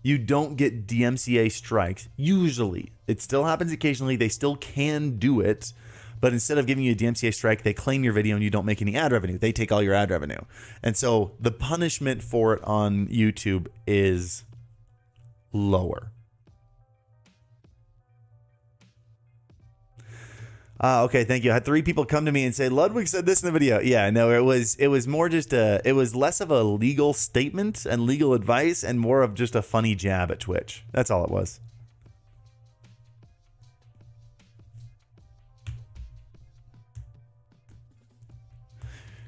you don't get DMCA strikes. Usually. It still happens occasionally. They still can do it. But instead of giving you a DMCA strike, they claim your video and you don't make any ad revenue. They take all your ad revenue. And so the punishment for it on YouTube is lower. Okay, thank you. I had 3 people come to me and say, Ludwig said this in the video. Yeah, no, it was more just it was less of a legal statement and legal advice and more of just a funny jab at Twitch. That's all it was.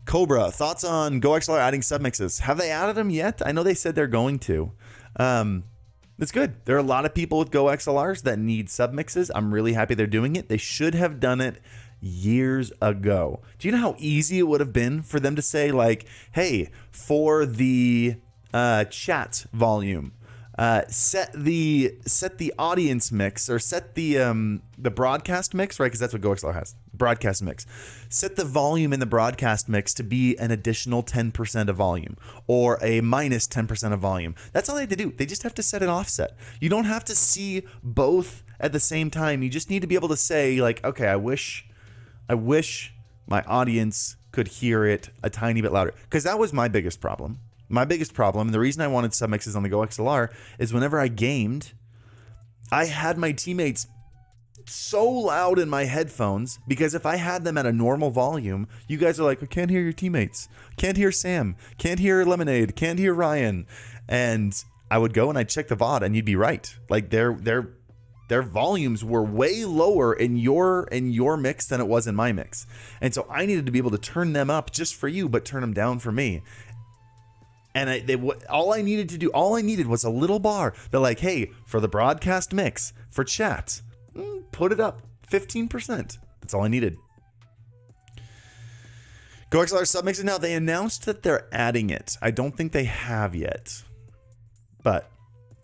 Cobra, thoughts on GoXLR adding submixes? Have they added them yet? I know they said they're going to. It's good. There are a lot of people with GoXLRs that need submixes. I'm really happy they're doing it. They should have done it years ago. Do you know how easy it would have been for them to say, like, hey, for the chat volume, set the audience mix, or set the broadcast mix, right? Because that's what GoXLR has. Broadcast mix. Set the volume in the broadcast mix to be an additional 10% of volume, or a minus 10% of volume. That's all they have to do. They just have to set an offset. You don't have to see both at the same time. You just need to be able to say, like, okay, I wish my audience could hear it a tiny bit louder. Because that was my biggest problem. My biggest problem, and the reason I wanted submixes on the GoXLR, is whenever I gamed, I had my teammates so loud in my headphones, because if I had them at a normal volume, you guys are like, I can't hear your teammates, can't hear Sam, can't hear Lemonade, can't hear Ryan. And I would go and I'd check the VOD, and you'd be right. Like their volumes were way lower in your mix than it was in my mix. And so I needed to be able to turn them up just for you, but turn them down for me. And all I needed was a little bar. They're like, hey, for the broadcast mix, for chat, put it up 15%. That's all I needed. GoXLR submixes now. They announced that they're adding it. I don't think they have yet, but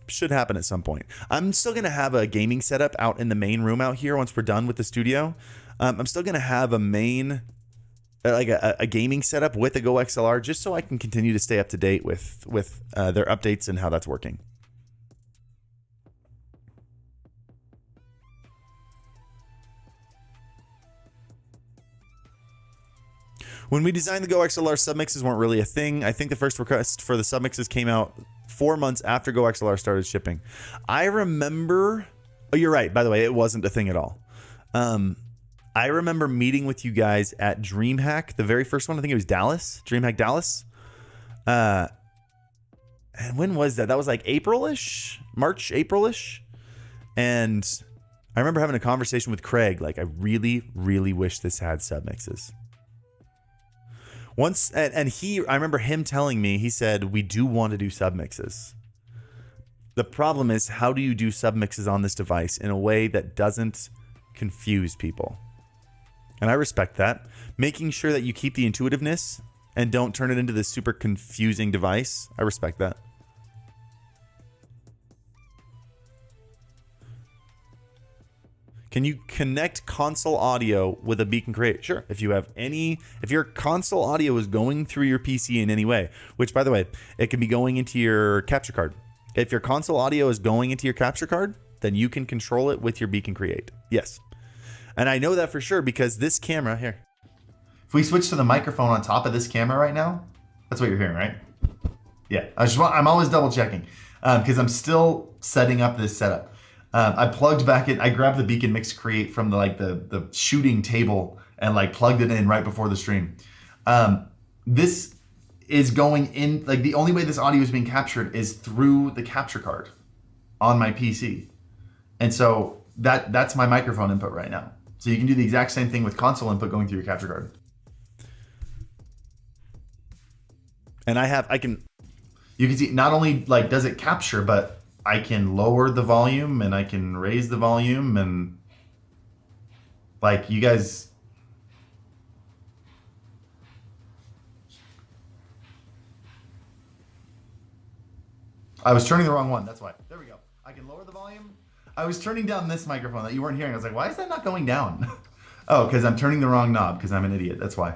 should happen at some point. I'm still going to have a gaming setup out in the main room out here once we're done with the studio. I'm still going to have a main... like a gaming setup with a GoXLR, just so I can continue to stay up to date with their updates and how that's working. When we designed the GoXLR, submixes weren't really a thing. I think the first request for the submixes came out 4 months after GoXLR started shipping. I remember... Oh, you're right. By the way, it wasn't a thing at all. I remember meeting with you guys at DreamHack, the very first one. I think it was Dallas, DreamHack Dallas. And when was that? That was like April-ish, March, April-ish. And I remember having a conversation with Craig, like, I really, really wish this had submixes. Once, and I remember him telling me, he said, we do want to do submixes. The problem is, how do you do submixes on this device in a way that doesn't confuse people? And I respect that. Making sure that you keep the intuitiveness and don't turn it into this super confusing device. I respect that. Can you connect console audio with a Beacn Create? Sure. If your console audio is going through your PC in any way, which, by the way, it can be going into your capture card. If your console audio is going into your capture card, then you can control it with your Beacn Create. Yes. And I know that for sure because this camera here. If we switch to the microphone on top of this camera right now, that's what you're hearing, right? Yeah. I'm always double checking because I'm still setting up this setup. I plugged back in. I grabbed the Beacn Mix Create from the shooting table and like plugged it in right before the stream. This is going in, like, the only way this audio is being captured is through the capture card on my PC. And so that's my microphone input right now. So you can do the exact same thing with console input going through your capture card. And you can see not only like does it capture, but I can lower the volume and I can raise the volume, and Like, you guys... I was turning the wrong one. That's why. There we go. I can lower the volume. I was turning down this microphone that you weren't hearing. I was like, why is that not going down? Oh, because I'm turning the wrong knob because I'm an idiot. That's why.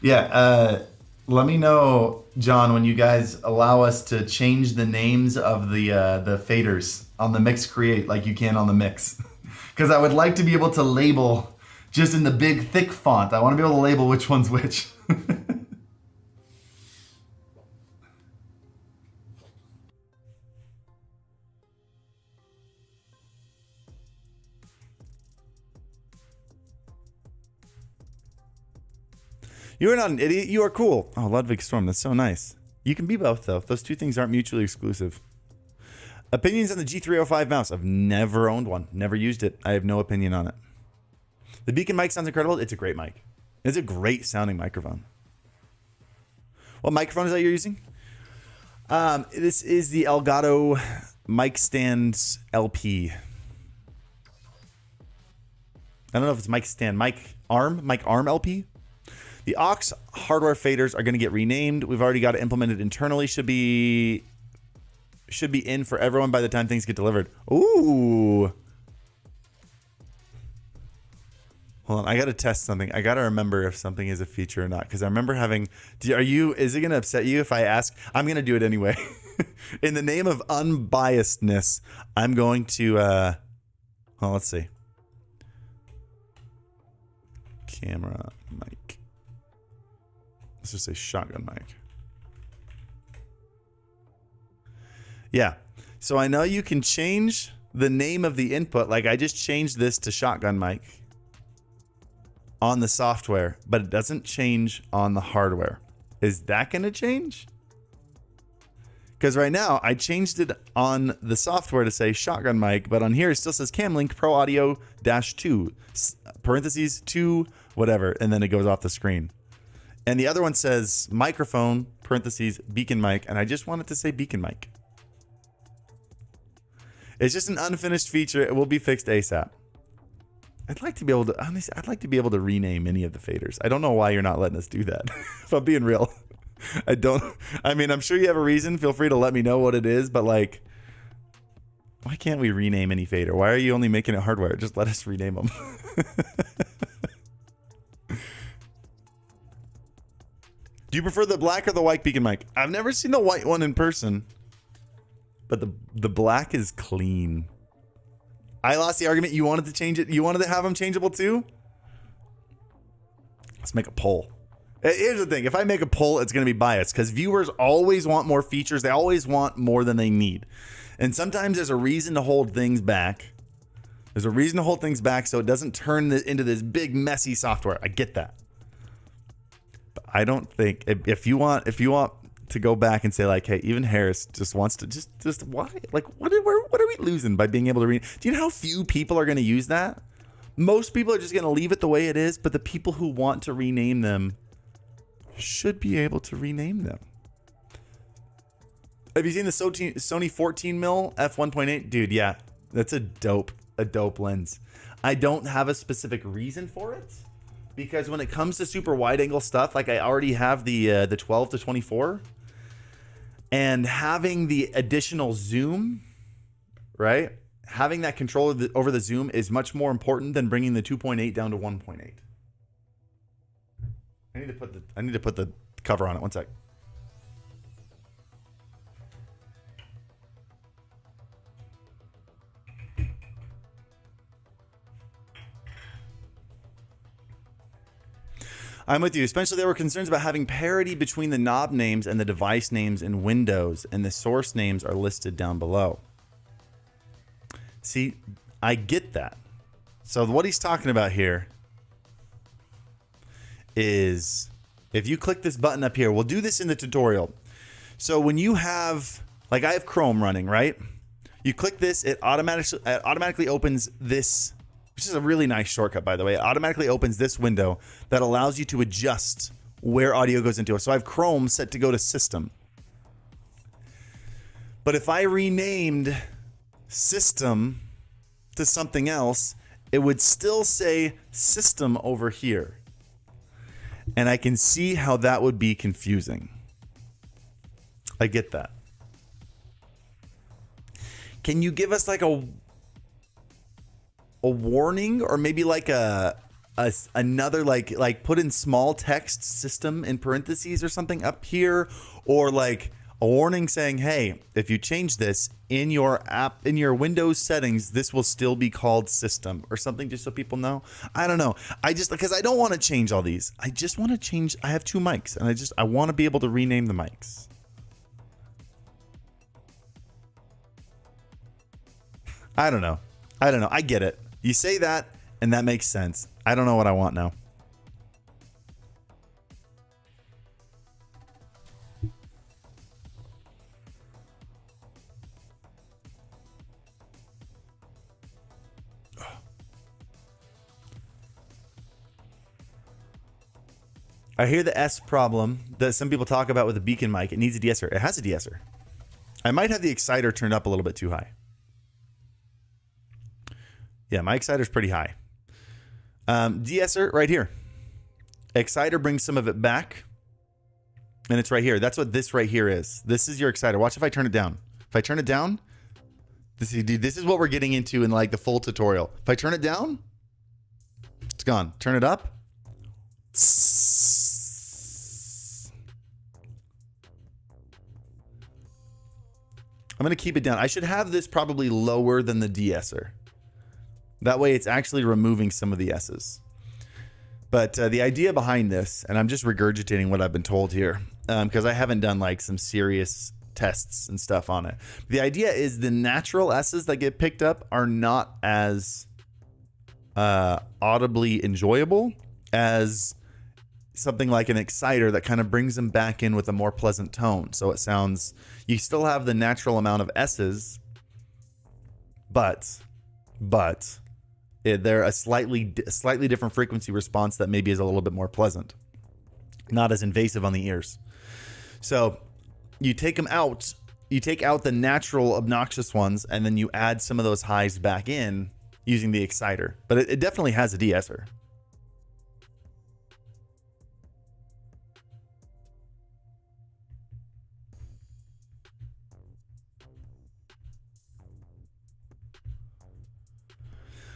Yeah, let me know, John, when you guys allow us to change the names of the faders on the Mix Create like you can on the Mix. Because I would like to be able to label just in the big, thick font. I want to be able to label which one's which. You are not an idiot. You are cool. Oh, Ludwig Storm. That's so nice. You can be both, though. Those two things aren't mutually exclusive. Opinions on the G305 mouse. I've never owned one. Never used it. I have no opinion on it. The Beacn mic sounds incredible. It's a great mic. It's a great sounding microphone. What microphone is that you're using? This is the Elgato Mic Stand LP. I don't know if it's mic stand, mic arm LP. The aux hardware faders are going to get renamed. We've already got it implemented internally. Should be in for everyone by the time things get delivered. Ooh. Hold on, I got to test something. I got to remember if something is a feature or not, because I remember having... Is it going to upset you if I ask? I'm going to do it anyway. In the name of unbiasedness, I'm going to... well, let's see. Camera, mic. Let's just say shotgun mic. Yeah. So I know you can change the name of the input. Like I just changed this to shotgun mic on the software, but it doesn't change on the hardware. Is that going to change? Because right now I changed it on the software to say shotgun mic, but on here it still says Camlink Pro Audio -2 parentheses 2 whatever, and then it goes off the screen. And the other one says microphone parentheses Beacn mic, and I just want it to say Beacn mic. It's just an unfinished feature. It will be fixed ASAP. I'd like to be able to honestly, I'd like to be able to rename any of the faders. I don't know why you're not letting us do that. If I'm being real. I mean, I'm sure you have a reason. Feel free to let me know what it is, but like, why can't we rename any fader? Why are you only making it hardware? Just let us rename them. Do you prefer the black or the white Beacn mic? I've never seen the white one in person, but the black is clean. I lost the argument. You wanted to change it. You wanted to have them changeable too? Let's make a poll. Here's the thing. If I make a poll, it's going to be biased because viewers always want more features. They always want more than they need. And sometimes there's a reason to hold things back. There's a reason to hold things back so it doesn't turn into this big messy software. I get that. But I don't think if you want to go back and say like, hey, even Harris just wants to just why? Like what are we losing by being able to read? Do you know how few people are going to use that? Most people are just going to leave it the way it is, but the people who want to rename them should be able to rename them. Have you seen the Sony 14mm f1.8? Dude, yeah, that's a dope lens. I don't have a specific reason for it because when it comes to super wide angle stuff, like I already have the 12 to 24, and having the additional zoom, right? Having that control over the zoom is much more important than bringing the 2.8 down to 1.8. I need to put the cover on it. One sec. I'm with you. Especially there were concerns about having parity between the knob names and the device names in Windows, and the source names are listed down below. See, I get that. So what he's talking about here is if you click this button up here, we'll do this in the tutorial. So when you have, like I have Chrome running, right? You click this, it automatically opens this, which is a really nice shortcut, by the way. It automatically opens this window that allows you to adjust where audio goes into it. So I have Chrome set to go to System. But if I renamed System to something else, it would still say system over here. And I can see how that would be confusing. I get that. Can you give us like a warning, or maybe like another like put in small text system in parentheses or something up here, or like a warning saying, hey, if you change this in your app, in your Windows settings, this will still be called system or something, just so people know. I don't know. I just, because I don't want to change all these. I just want to change. I have 2 mics and I want to be able to rename the mics. I don't know. I get it. You say that and that makes sense. I don't know what I want now. I hear the S problem that some people talk about with the Beacn mic. It needs a de-esser. It has a de-esser. I might have the exciter turned up a little bit too high. Yeah, my exciter's pretty high. De-esser right here. Exciter brings some of it back. And it's right here. That's what this right here is. This is your exciter. Watch if I turn it down. If I turn it down, this is what we're getting into in like the full tutorial. If I turn it down, it's gone. Turn it up. I'm going to keep it down. I should have this probably lower than the de-esser. That way it's actually removing some of the S's. But the idea behind this, and I'm just regurgitating what I've been told here, because I haven't done like some serious tests and stuff on it. The idea is the natural S's that get picked up are not as audibly enjoyable as something like an exciter that kind of brings them back in with a more pleasant tone. So it sounds, you still have the natural amount of S's, but they're a slightly different frequency response that maybe is a little bit more pleasant, not as invasive on the ears. So you take them out, you take out the natural obnoxious ones, and then you add some of those highs back in using the exciter. But it definitely has a de-esser.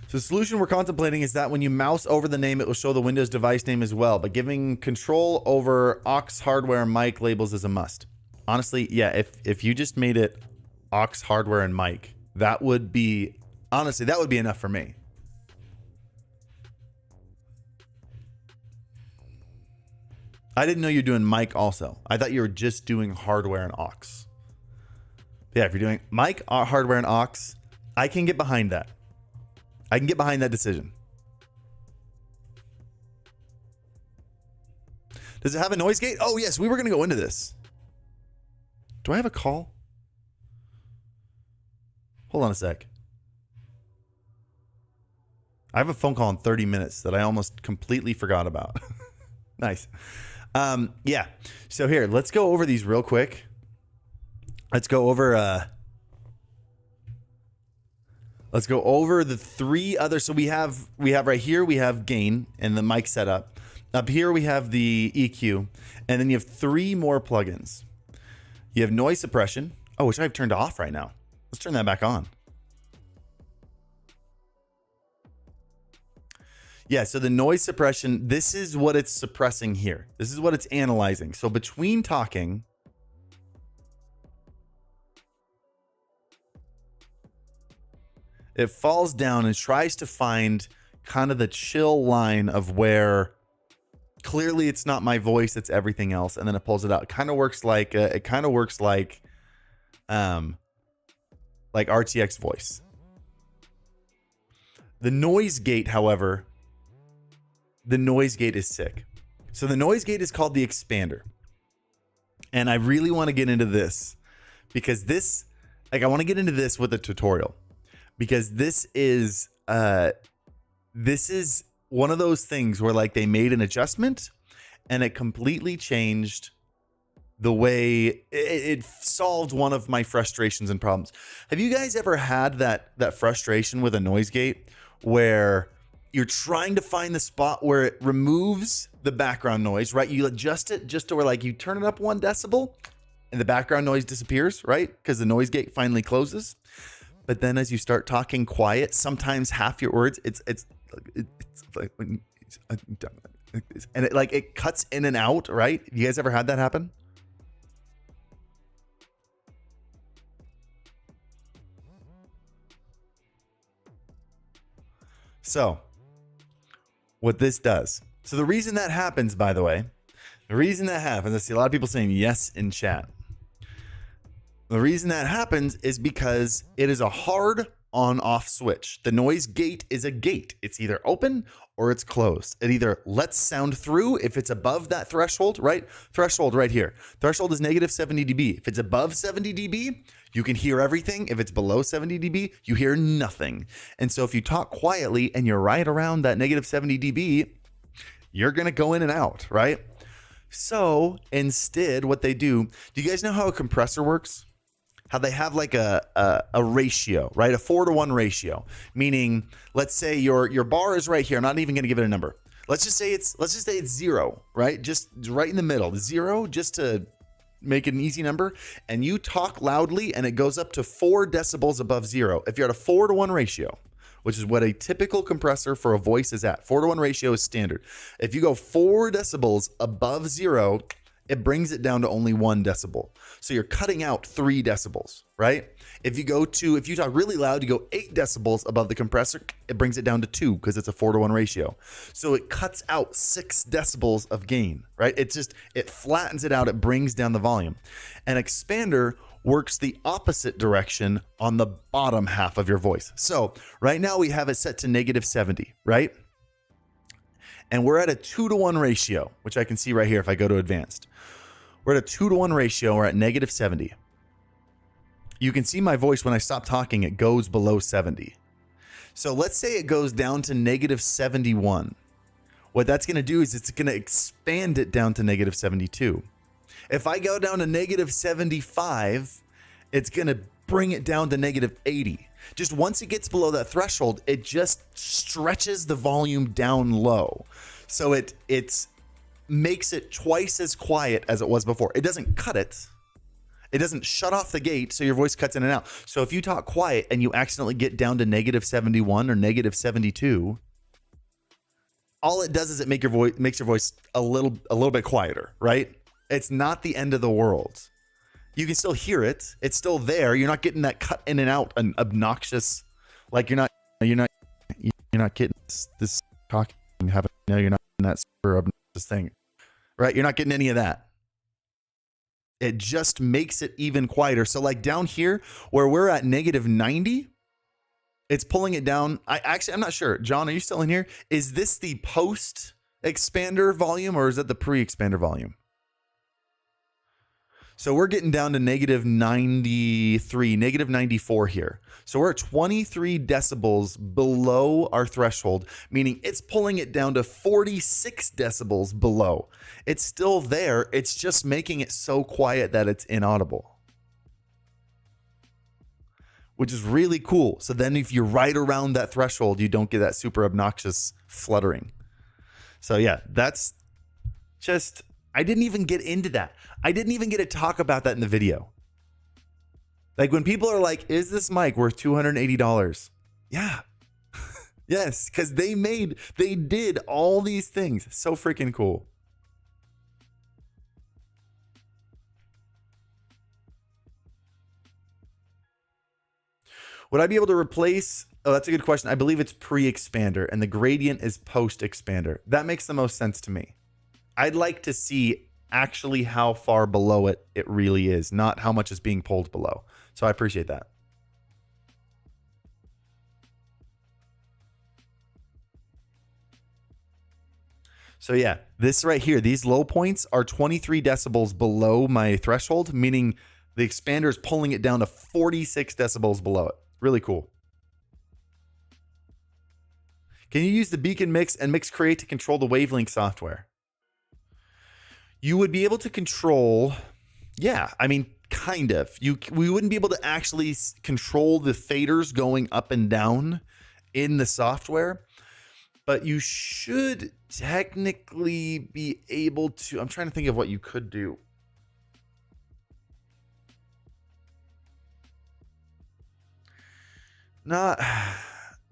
So the solution we're contemplating is that when you mouse over the name, it will show the Windows device name as well, but giving control over aux hardware and mic labels is a must. Honestly, yeah, if you just made it aux hardware and mic, that would be, honestly, that would be enough for me. I didn't know you're doing mic also. I thought you were just doing hardware and aux. Yeah, if you're doing mic, hardware, and aux, I can get behind that. I can get behind that decision. Does it have a noise gate? Oh, yes, we were going to go into this. Do I have a call? Hold on a sec. I have a phone call in 30 minutes that I almost completely forgot about. Nice. Yeah. So here, let's go over these real quick. Let's go over the 3 other. So we have right here, we have gain and the mic setup. Up here we have the EQ, and then you have 3 more plugins. You have noise suppression. Oh, which I've turned off right now. Let's turn that back on. Yeah, so the noise suppression, this is what it's suppressing here. This is what it's analyzing. So between talking, it falls down and tries to find kind of the chill line of where clearly it's not my voice, it's everything else, and then it pulls it out. It kind of works like RTX voice. The noise gate, however, the noise gate is sick. So the noise gate is called the expander, and I really want to get into this because this, like, I want to get into this with a tutorial. Because this is one of those things where like they made an adjustment and it completely changed the way it solved one of my frustrations and problems. Have you guys ever had that frustration with a noise gate where you're trying to find the spot where it removes the background noise, right? You adjust it just to where like you turn it up 1 decibel and the background noise disappears, right? Because the noise gate finally closes. But then as you start talking quiet, sometimes half your words, it's like when and it cuts in and out, right? You guys ever had that happen? So what this does. So the reason that happens, by the way, I see a lot of people saying yes in chat. The reason that happens is because it is a hard on-off switch. The noise gate is a gate. It's either open or it's closed. It either lets sound through if it's above that threshold, right? Threshold right here. Threshold is negative 70 dB. If it's above 70 dB, you can hear everything. If it's below 70 dB, you hear nothing. And so if you talk quietly and you're right around that negative 70 dB, you're going to go in and out, right? So instead, what they do you guys know how a compressor works? How they have like a ratio, right? A 4-to-1 ratio, meaning let's say your bar is right here. I'm not even going to give it a number. Let's just say it's 0, right? Just right in the middle, 0, just to make it an easy number. And you talk loudly and it goes up to 4 decibels above 0. If you're at a 4-to-1 ratio, which is what a typical compressor for a voice is at. 4-to-1 ratio is standard. If you go 4 decibels above 0, it brings it down to only 1 decibel. So you're cutting out 3 decibels, right? If you talk really loud, you go 8 decibels above the compressor, it brings it down to 2 because it's a 4-to-1 ratio. So it cuts out 6 decibels of gain, right? It flattens it out. It brings down the volume. An expander works the opposite direction on the bottom half of your voice. So right now we have it set to negative 70, right? And we're at a 2-to-1 ratio, which I can see right here if I go to advanced. We're at a 2-to-1 ratio. We're at negative 70. You can see my voice when I stop talking, it goes below 70. So let's say it goes down to negative 71. What that's going to do is it's going to expand it down to negative 72. If I go down to negative 75, it's going to bring it down to negative 80. Just once it gets below that threshold, it just stretches the volume down low. So it makes it twice as quiet as it was before. It doesn't cut it. It doesn't shut off the gate, so your voice cuts in and out. So if you talk quiet and you accidentally get down to negative 71 or negative 72, all it does is it makes your voice a little bit quieter, right? It's not the end of the world. You can still hear it. It's still there. You're not getting that cut in and out and obnoxious. Like you're not getting this talking. You're not in that super obnoxious thing, right? You're not getting any of that. It just makes it even quieter. So like down here where we're at negative 90, it's pulling it down. I'm not sure. John, are you still in here? Is this the post expander volume or is it the pre-expander volume? So we're getting down to negative 93, negative 94 here. So we're at 23 decibels below our threshold, meaning it's pulling it down to 46 decibels below. It's still there. It's just making it so quiet that it's inaudible, which is really cool. So then if you're right around that threshold, you don't get that super obnoxious fluttering. So yeah, that's just... I didn't even get into that. I didn't even get to talk about that in the video. Like when people are like, is this mic worth $280? Yeah. Yes, because they did all these things. So freaking cool. Would I be able to replace... Oh, that's a good question. I believe it's pre-expander and the gradient is post-expander. That makes the most sense to me. I'd like to see actually how far below it really is, not how much is being pulled below. So I appreciate that. So yeah, this right here, these low points are 23 decibels below my threshold, meaning the expander is pulling it down to 46 decibels below it. Really cool. Can you use the Beacn Mix and Mix Create to control the wavelength software? You would be able to control Yeah, I mean, kind of. We wouldn't be able to actually control the faders going up and down in the software, but you should technically be able to. I'm trying to think of what you could do. Not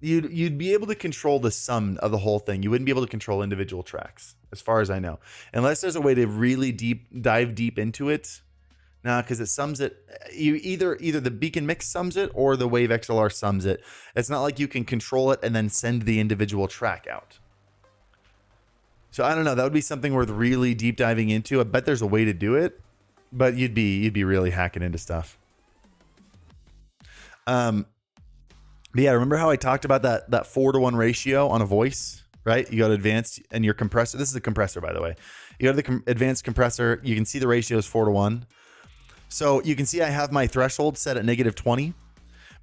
you'd be able to control the sum of the whole thing. You wouldn't be able to control individual tracks, as far as I know, unless there's a way to really dive deep into it. Nah, because it sums it. You either the Beacn Mix sums it or the Wave XLR sums it. It's not like you can control it and then send the individual track out. So I don't know. That would be something worth really deep diving into. I bet there's a way to do it, but you'd be really hacking into stuff. But yeah, remember how I talked about that 4-to-1 ratio on a voice, right? You go to advanced and your compressor. This is a compressor, by the way. You go to the advanced compressor. You can see the ratio is 4-to-1. So you can see I have my threshold set at -20,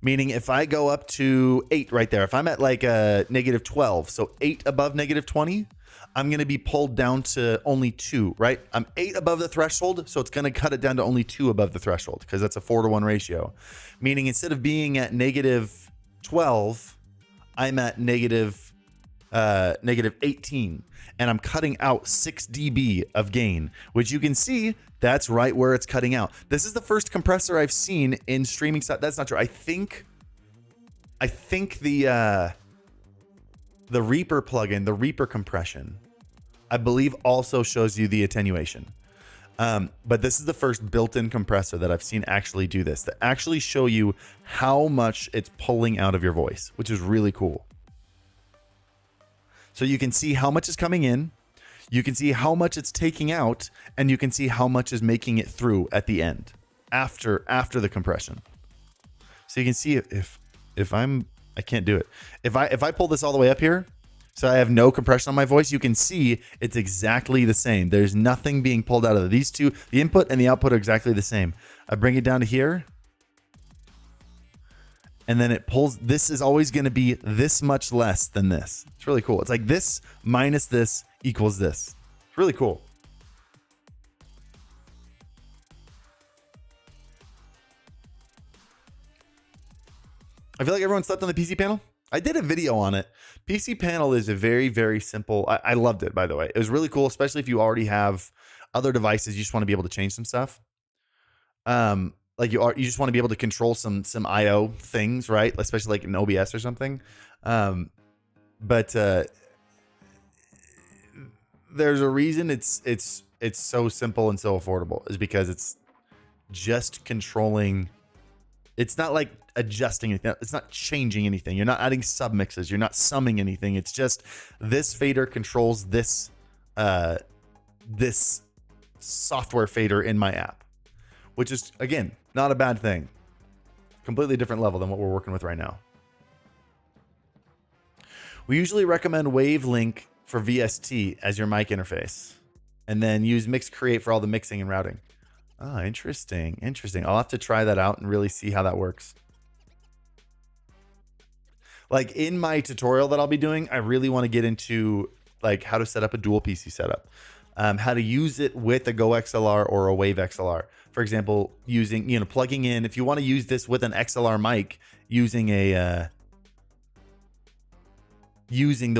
meaning if I go up to 8 right there, if I'm at like a -12, so 8 above -20, I'm going to be pulled down to only 2, right? I'm 8 above the threshold, so it's going to cut it down to only 2 above the threshold because that's a 4-to-1 ratio. Meaning instead of being at -12, I'm at -18, and I'm cutting out 6 dB of gain, which you can see that's right where it's cutting out. This is the first compressor I've seen in streaming stuff. That's not true. I think the Reaper plugin, the Reaper compression, I believe also shows you the attenuation. But this is the first built-in compressor that I've seen actually do this, that actually show you how much it's pulling out of your voice, which is really cool. So you can see how much is coming in, you can see how much it's taking out, and you can see how much is making it through at the end, after the compression. So you can see if I can't do it. If I pull this all the way up here, so I have no compression on my voice, you can see it's exactly the same. There's nothing being pulled out of it. These two, the input and the output, are exactly the same. I bring it down to here, and then it pulls. This is always going to be this much less than this. It's really cool. It's like this minus this equals this. It's really cool. I feel like everyone slept on the PC panel. I did a video on it. PC panel is a very, very simple. I loved it, by the way. It was really cool, especially if you already have other devices. You just want to be able to change some stuff. Like you just want to be able to control some IO things, right? Especially like in OBS or something. But there's a reason it's so simple and so affordable, is because it's just controlling. It's not like adjusting anything. It's not changing anything. You're not adding submixes. You're not summing anything. It's just this fader controls this this software fader in my app, which is, again, not a bad thing. Completely different level than what we're working with right now. We usually recommend WaveLink for VST as your mic interface, and then use Mix Create for all the mixing and routing. Oh, interesting. Interesting. I'll have to try that out and really see how that works. Like in my tutorial that I'll be doing, I really want to get into like how to set up a dual PC setup, how to use it with a Go XLR or a Wave XLR. For example, using, plugging in, if you want to use this with an XLR mic, using the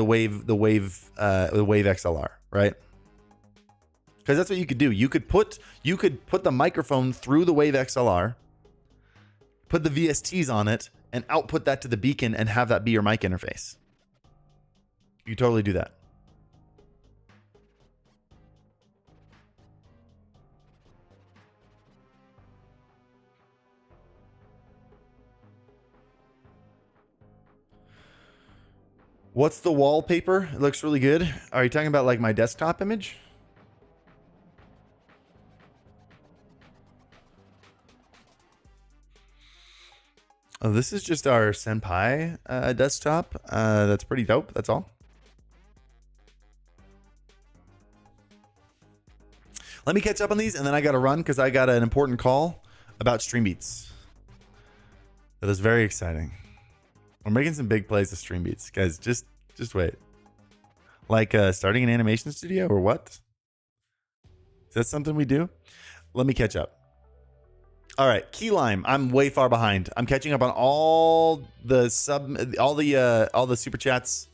Wave XLR, right? Because that's what you could do. You could put the microphone through the Wave XLR, put the VSTs on it, and output that to the Beacn and have that be your mic interface. You totally do that. What's the wallpaper? It looks really good. Are you talking about like my desktop image? Oh, this is just our Senpai desktop. That's pretty dope. That's all. Let me catch up on these, and then I got to run because I got an important call about StreamBeats. That is very exciting. We're making some big plays with StreamBeats, guys. Just wait. Like starting an animation studio or what? Is that something we do? Let me catch up. All right, Key Lime. I'm way far behind. I'm catching up on all the super chats,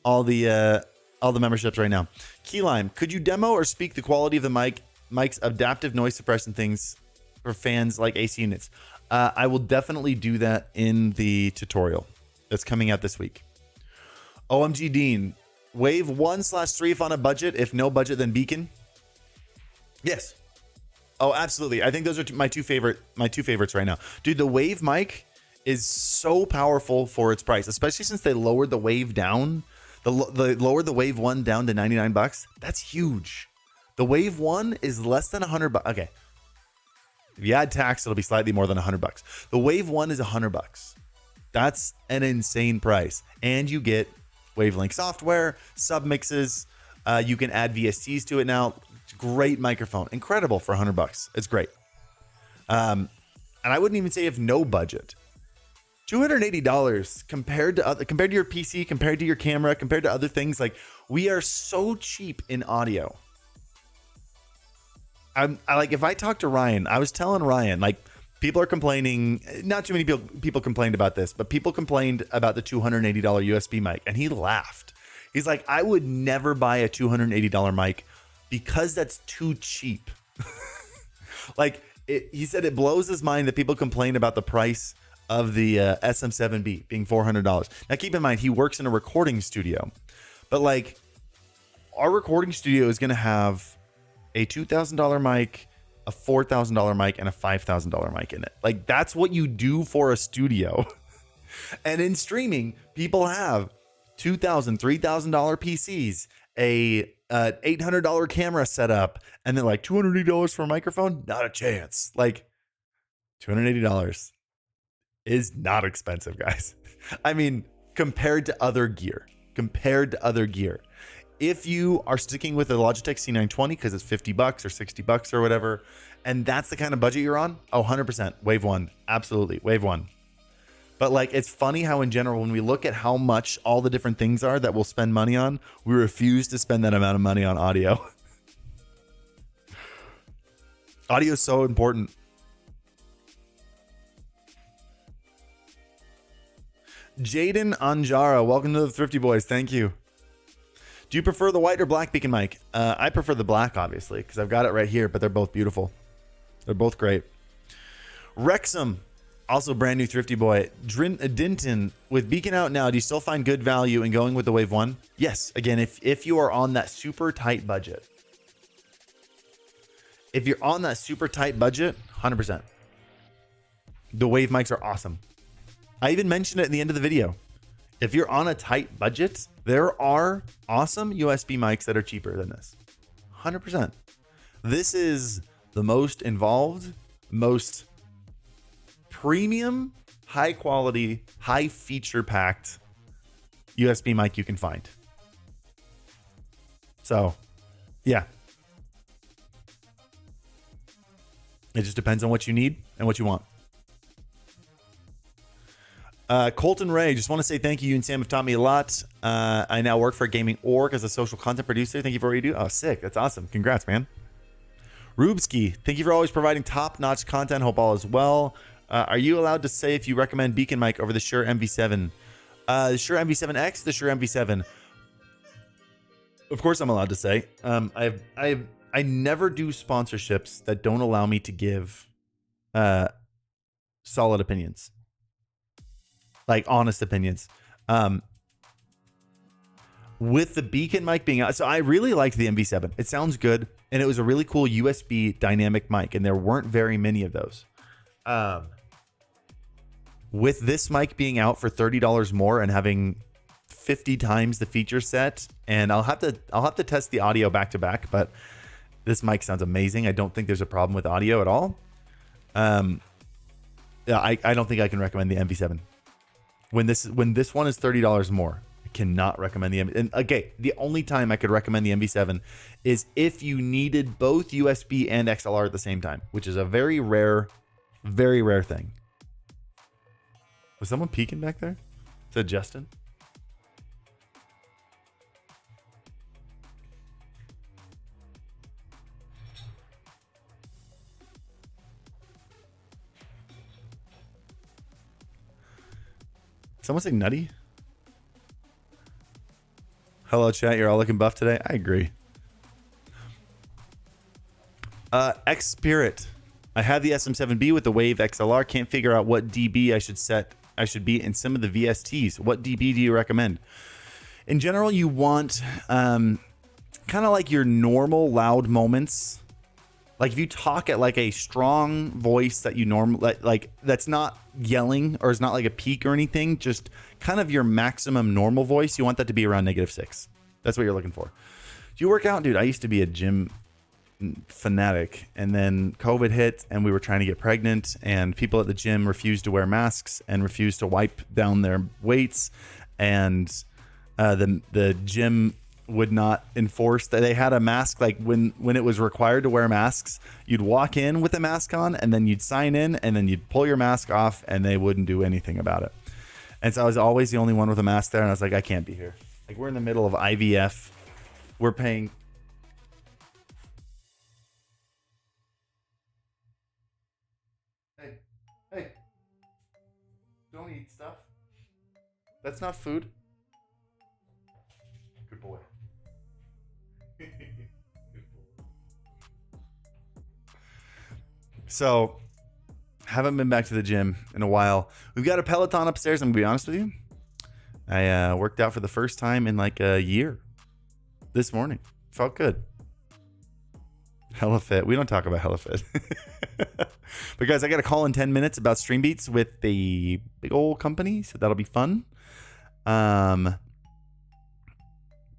all the memberships right now. Key Lime, could you demo or speak the quality of the mic's adaptive noise suppression things for fans like AC units? I will definitely do that in the tutorial that's coming out this week. OMG Dean, Wave 1/3 if on a budget. If no budget, then Beacn. Yes. Oh, absolutely. I think those are my two favorites right now. Dude, the Wave mic is so powerful for its price, especially since they lowered the Wave down. They lowered the Wave 1 down to $99. That's huge. The Wave 1 is less than $100. Okay. If you add tax, it'll be slightly more than $100. The Wave 1 is $100. That's an insane price. And you get Wavelink software, submixes. You can add VSTs to it now. Great microphone. Incredible for $100. It's great. And I wouldn't even say if no budget. $280 compared to your PC, compared to your camera, compared to other things. Like, we are so cheap in audio. I like, if I talk to Ryan, I was telling Ryan, like, people are complaining. Not too many people complained about this, but people complained about the $280 USB mic, and he laughed. He's like, I would never buy a $280 mic because that's too cheap. Like, he said it blows his mind that people complain about the price of the SM7B being $400. Now, keep in mind, he works in a recording studio, but like, our recording studio is going to have a $2,000 mic, a $4,000 mic, and a $5,000 mic in it. Like, that's what you do for a studio. And in streaming, people have $2,000, $3,000 PCs, a $800 camera setup, and then like $280 for a microphone. Not a chance. Like, $280 is not expensive, guys. I mean, compared to other gear. If you are sticking with the Logitech C920 because it's $50 or $60 or whatever, and that's the kind of budget you're on, 100% Wave 1. Absolutely, Wave 1. But like, it's funny how in general, when we look at how much all the different things are that we'll spend money on, we refuse to spend that amount of money on audio. Audio is so important. Jaden Anjara, welcome to the Thrifty Boys. Thank you. Do you prefer the white or black Beacn mic? I prefer the black, obviously, because I've got it right here, but they're both beautiful. They're both great. Wrexham, also brand new Thrifty Boy. Dinton, with Beacn out now, do you still find good value in going with the Wave 1? Yes. Again, if you are on that super tight budget. If you're on that super tight budget, 100%. The Wave mics are awesome. I even mentioned it in the end of the video. If you're on a tight budget, there are awesome USB mics that are cheaper than this. 100%. This is the most involved, most premium, high quality, high feature packed USB mic you can find. So, yeah. It just depends on what you need and what you want. Colton Ray, just want to say thank you. You and Sam have taught me a lot. I now work for a gaming org as a social content producer. Thank you for what you do. Oh, sick. That's awesome. Congrats, man. Rubsky, thank you for always providing top-notch content. Hope all is well. Are you allowed to say if you recommend Beacn mic over the Shure MV7? The Shure MV7X, the Shure MV7. Of course I'm allowed to say. I never do sponsorships that don't allow me to give solid opinions. Like, honest opinions. With the Beacn mic being out, so I really liked the MV7. It sounds good, and it was a really cool USB dynamic mic, and there weren't very many of those. With this mic being out for $30 more and having 50 times the feature set, and I'll have to test the audio back to back, but this mic sounds amazing. I don't think there's a problem with audio at all. Yeah, I don't think I can recommend the MV7. When this one is $30 more, I cannot recommend the MV7. And okay, the only time I could recommend the MV7 is if you needed both USB and XLR at the same time, which is a very rare thing. Was someone peeking back there? Is that Justin? Someone say nutty? Hello, chat. You're all looking buff today. I agree. X Spirit. I have the SM7B with the Wave XLR. Can't figure out what dB I should be in some of the VSTs. What dB do you recommend? In general, you want kind of like your normal loud moments. Like if you talk at like a strong voice that you normally like that's not yelling or is not like a peak or anything, just kind of your maximum normal voice, you want that to be around -6. That's what you're looking for. Do you work out? Dude, I used to be a gym fanatic, and then COVID hit and we were trying to get pregnant, and people at the gym refused to wear masks and refused to wipe down their weights, and the gym would not enforce that. They had a mask, like when it was required to wear masks, you'd walk in with a mask on and then you'd sign in and then you'd pull your mask off and they wouldn't do anything about it. And so I was always the only one with a mask there, and I was like, I can't be here. Like, we're in the middle of IVF. We're paying. Hey, don't eat stuff. That's not food. Good boy. So, haven't been back to the gym in a while. We've got a Peloton upstairs. I'm gonna be honest with you. I worked out for the first time in like a year this morning. Felt good. Hella fit. We don't talk about hella fit. But guys, I got a call in 10 minutes about Stream Beats with the big old company, so that'll be fun.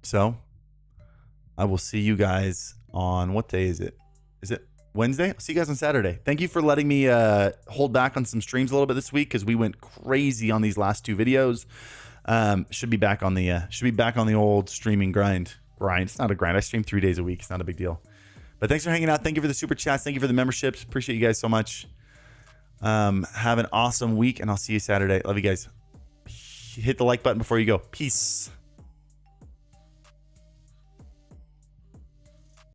So I will see you guys on, what day is it? Is it Wednesday? I'll see you guys on Saturday. Thank you for letting me hold back on some streams a little bit this week, because we went crazy on these last 2 videos. Should be back on the old streaming grind. It's not a grind. I stream 3 days a week. It's not a big deal. But thanks for hanging out. Thank you for the super chats. Thank you for the memberships. Appreciate you guys so much. Have an awesome week, and I'll see you Saturday. Love you guys. Hit the like button before you go. Peace.